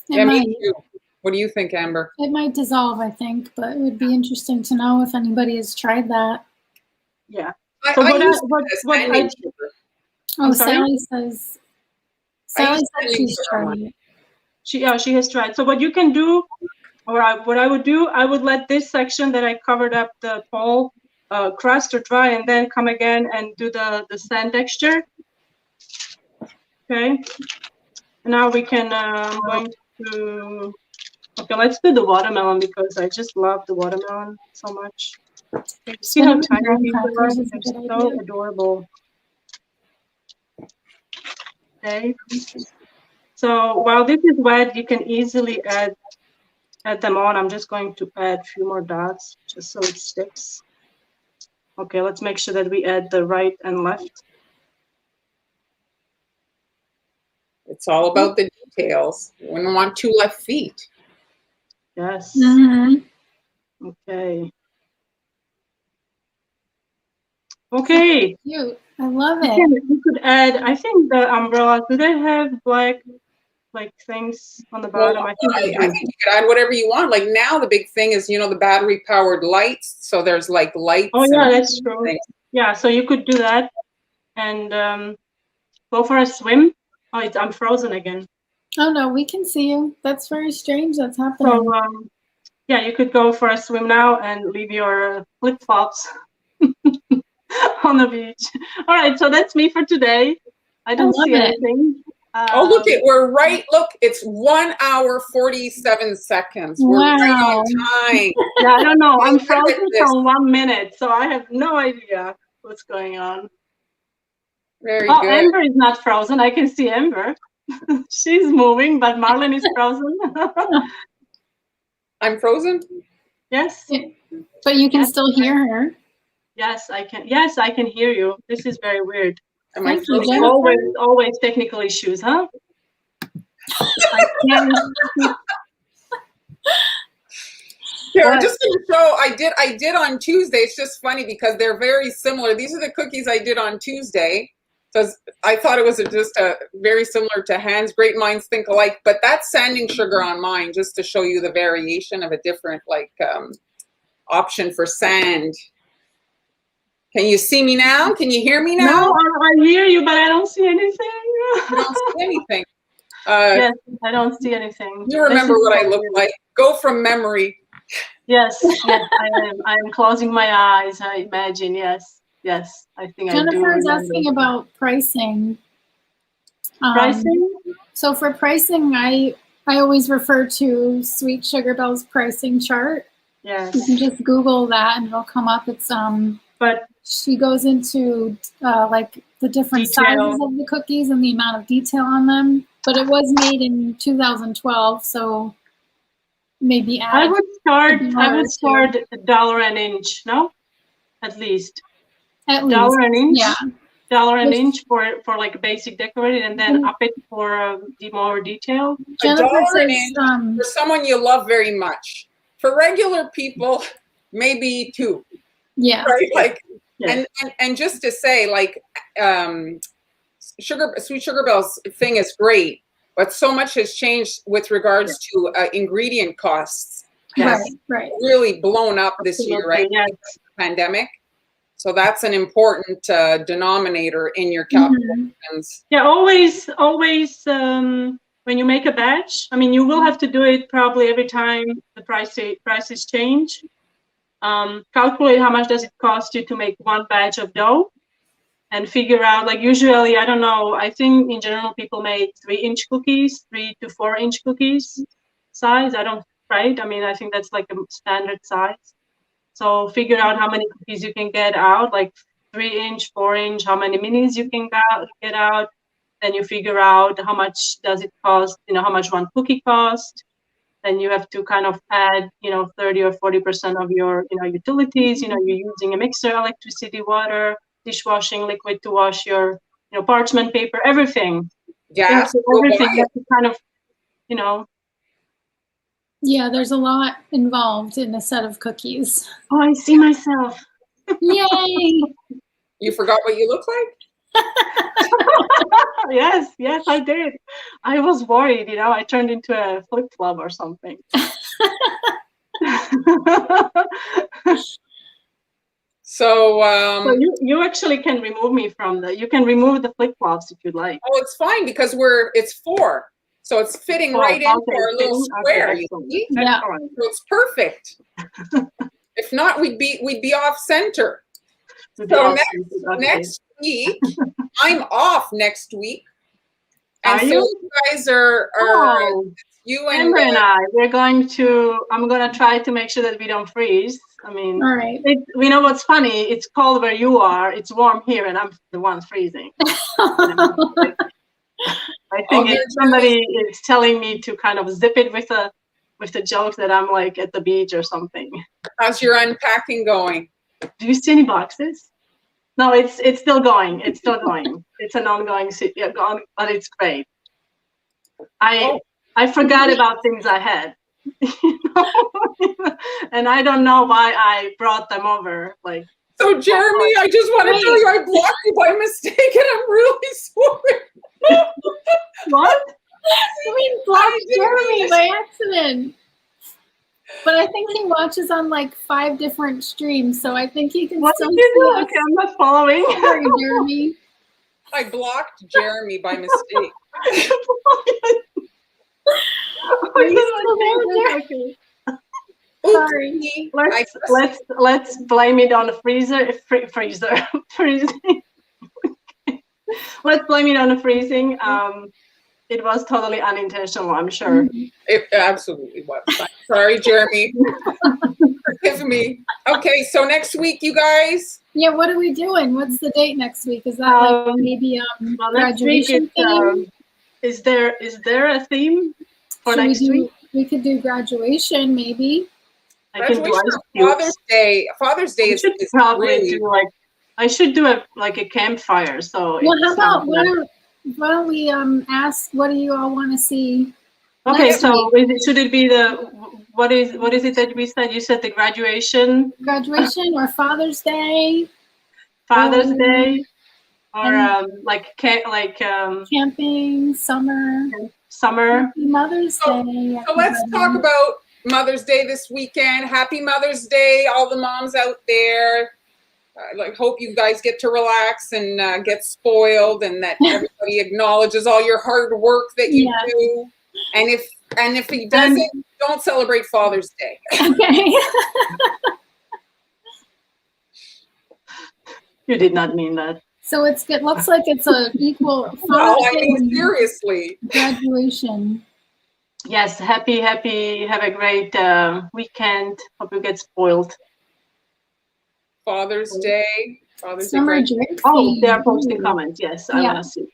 Yeah, me too. What do you think, Amber? It might dissolve, I think, but it would be interesting to know if anybody has tried that. Yeah. So Sally says she's tried it. She has tried. So what you can do, or what I would do, I would let this section that I covered up the pole crust or dry, and then come again and do the sand texture. Okay. Now we can going to. Okay, let's do the watermelon because I just love the watermelon so much. See how tiny these are? They're so adorable. Okay. So while this is wet, you can easily add them on. I'm just going to add a few more dots just so it sticks. Okay, let's make sure that we add the right and left. It's all about the details. You wouldn't want 2 left feet. Yes. Okay. Okay. Cute. I love it. You could add, I think the umbrellas, do they have black like things on the bottom? Well, I think you could add whatever you want. Like now the big thing is, the battery powered lights. So there's like lights. Oh yeah, that's true. Things. Yeah, so you could do that and go for a swim. Oh, I'm frozen again. Oh no, we can see you. That's very strange. That's happening. So yeah, you could go for a swim now and leave your flip-flops on the beach. All right, so that's me for today. I don't see anything. Oh, look, we're right. Look, it's 1 hour, 47 seconds. We're right on time. Yeah, I don't know. I'm frozen for 1 minute, so I have no idea what's going on. Very good. Amber is not frozen. I can see Amber. She's moving, but Marlene is frozen. I'm frozen? Yes. But you can still hear her. Yes, I can. Yes, I can hear you. This is very weird. Am I frozen? Always technical issues, huh? Here, I'm just going to show. I did on Tuesday. It's just funny because they're very similar. These are the cookies I did on Tuesday. So I thought it was just very similar to Hans. Great minds think alike. But that's sanding sugar on mine, just to show you the variation of a different option for sand. Can you see me now? Can you hear me now? No, I hear you, but I don't see anything. You don't see anything. Yes, I don't see anything. You remember what I look like. Go from memory. Yes, I am closing my eyes, I imagine. Yes, I think I do. Jennifer is asking about pricing. Pricing? So for pricing, I always refer to Sweet Sugar Bell's pricing chart. Yes. You can just Google that and it'll come up. It's but she goes into like the different sizes of the cookies and the amount of detail on them. But it was made in 2012, so maybe I would start $1 an inch, no? At least. At least. $1 an inch? Yeah. $1 an inch for like basic decorated, and then up it for the more detail. Jennifer says, for someone you love very much. For regular people, maybe 2. Yeah. Right? Like, and just to say, like, Sweet Sugar Bell's thing is great, but so much has changed with regards to ingredient costs. Right. Really blown up this year, right? Yes. Pandemic. So that's an important denominator in your calculations. Yeah, always. When you make a batch, I mean, you will have to do it probably every time the prices change. Calculate how much does it cost you to make 1 batch of dough, and figure out, like, usually, I don't know, I think in general people make 3-inch cookies, 3 to 4-inch cookies size. Right? I mean, I think that's like a standard size. So figure out how many cookies you can get out, like 3-inch, 4-inch, how many minis you can get out. Then you figure out how much does it cost, how much 1 cookie cost. Then you have to kind of add, 30 or 40% of your, utilities. You're using a mixer, electricity, water, dishwashing liquid to wash your, parchment paper, everything. Yeah. Everything. You have to kind of, Yeah, there's a lot involved in a set of cookies. Oh, I see myself. Yay! You forgot what you look like? Yes, I did. I was worried, I turned into a flip-flop or something. So you actually can remove me from you can remove the flip-flops if you'd like. Oh, it's fine because it's 4. So it's fitting right into our little square. Okay, you see? Yeah. So it's perfect. If not, we'd be off center. So next week, I'm off next week. And so you guys are you and Amber and I, I'm going to try to make sure that we don't freeze. I mean, all right. We know what's funny. It's cold where you are. It's warm here, and I'm the one freezing. I think if somebody is telling me to kind of zip it with the joke that I'm like at the beach or something. How's your unpacking going? Do you see any boxes? No, it's still going. It's still going. It's an ongoing, but it's great. I forgot about things I had, you know? And I don't know why I brought them over. Like, so Jeremy, I just want to tell you, I blocked you by mistake, and I'm really sorry. What? I mean, blocked Jeremy by accident. But I think he watches on like 5 different streams, so I think he can still see us. Okay, I'm not following. Sorry, Jeremy. I blocked Jeremy by mistake. Are you still there, Jeremy? Sorry. Let's blame it on the freezer. Freezing. Let's blame it on the freezing. It was totally unintentional, I'm sure. It absolutely was. Sorry, Jeremy. Forgive me. Okay, so next week, you guys. Yeah, what are we doing? What's the date next week? Is that like maybe graduation theme? Is there a theme for next week? We could do graduation, maybe. Graduation or Father's Day. Father's Day is probably really do like. I should do a campfire. So well, how about why don't we ask what do you all want to see? Okay, so should it be what is it that we said? You said the graduation or Father's Day, Day, or camping, summer, Happy Mother's Day. So let's talk about Mother's Day this weekend. Happy Mother's Day, all the moms out there. I hope you guys get to relax and get spoiled, and that everybody acknowledges all your hard work that you do. And if he doesn't, don't celebrate Father's Day. Okay. You did not mean that. So it looks like it's a equal. No, I mean seriously. Graduation. Yes, happy. Have a great weekend. Hope you get spoiled. Father's Day. Summer drink. Oh, they are posting comments. Yes, I want to see.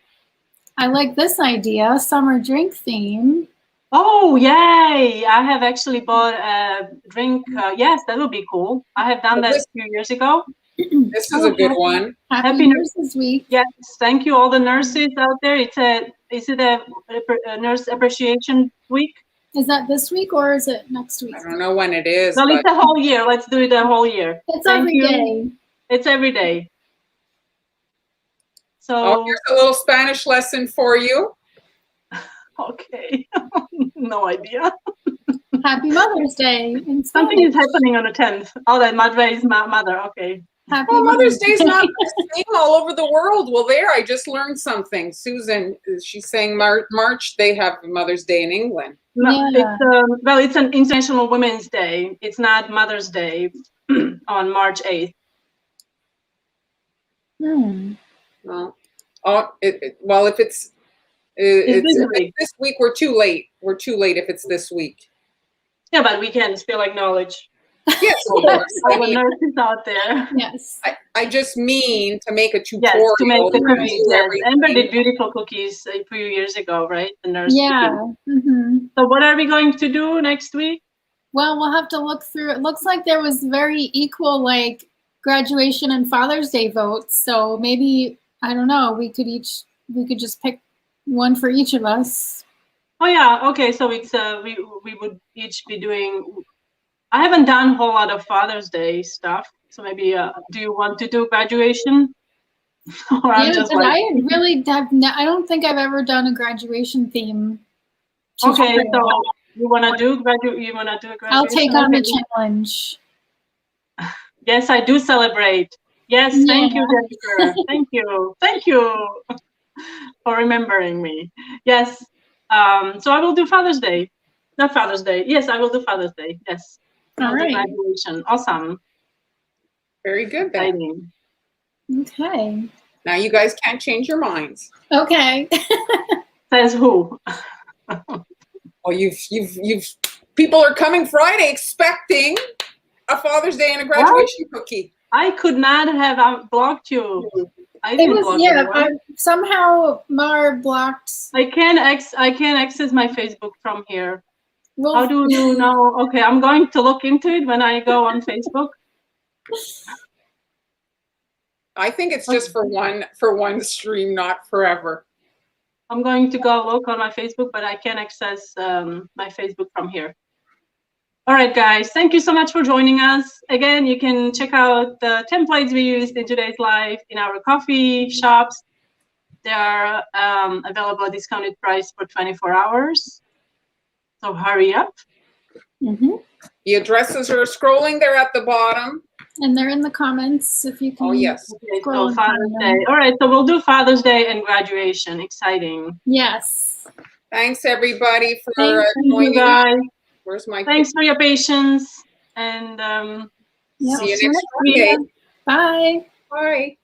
I like this idea. Summer drink theme. Oh, yay! I have actually bought a drink. Yes, that would be cool. I have done that a few years ago. This is a good one. Happy Nurses Week. Yes, thank you all the nurses out there. Is it a Nurse Appreciation Week? Is that this week or is it next week? I don't know when it is. Well, it's a whole year. Let's do it a whole year. It's every day. It's every day. So here's a little Spanish lesson for you. Okay. No idea. Happy Mother's Day. Something is happening on the 10th. Oh, that Madre is mother. Okay. Mother's Day is not the same all over the world. Well, there, I just learned something. Susan, she's saying March, they have Mother's Day in England. No, it's an International Women's Day. It's not Mother's Day on March 8th. Well, if it's this week, we're too late. We're too late if it's this week. Yeah, but we can still acknowledge. Yes, all the nurses out there. Yes. I just mean to make a tutorial. Yes, to make the cookies. Yes. Amber did beautiful cookies a few years ago, right? The nurse. Yeah. So what are we going to do next week? Well, we'll have to look through. It looks like there was very equal, like, graduation and Father's Day votes. So maybe, I don't know, we could just pick one for each of us. Oh yeah, okay. So it's we would each be doing. I haven't done a whole lot of Father's Day stuff, so maybe do you want to do graduation? Or I don't think I've ever done a graduation theme. Okay, so you wanna do a graduation? I'll take on the challenge. Yes, I do celebrate. Yes, thank you, Jennifer. Thank you for remembering me. Yes, so I will do Father's Day. Not Father's Day. Yes, I will do Father's Day. Yes. All right. Graduation. Awesome. Very good then. Okay. Now you guys can't change your minds. Okay. Says who? Well, you've people are coming Friday expecting a Father's Day and a graduation cookie. I could not have blocked you. I It didn't was, block yeah, anyone. somehow Mar blocked. I can't access my Facebook from here. Well, How do you know? Okay, I'm going to look into it when I go on Facebook. I think it's just for one stream, not forever. I'm going to go look on my Facebook, but I can't access my Facebook from here. All right, guys, thank you so much for joining us. Again, you can check out the templates we used in today's live in our coffee shops. They are available at discounted price for 24 hours. So hurry up. Mm-hmm. The addresses are scrolling. They're at the bottom. And they're in the comments if you can. Oh, yes. Okay, scroll so and Father's find Day. them. All right, so we'll do Father's Day and graduation. Exciting. Yes. Thanks, everybody, for Thank joining. You guys. Where's my Thanks for your patience. And See you Yep. next Friday. Bye. Bye.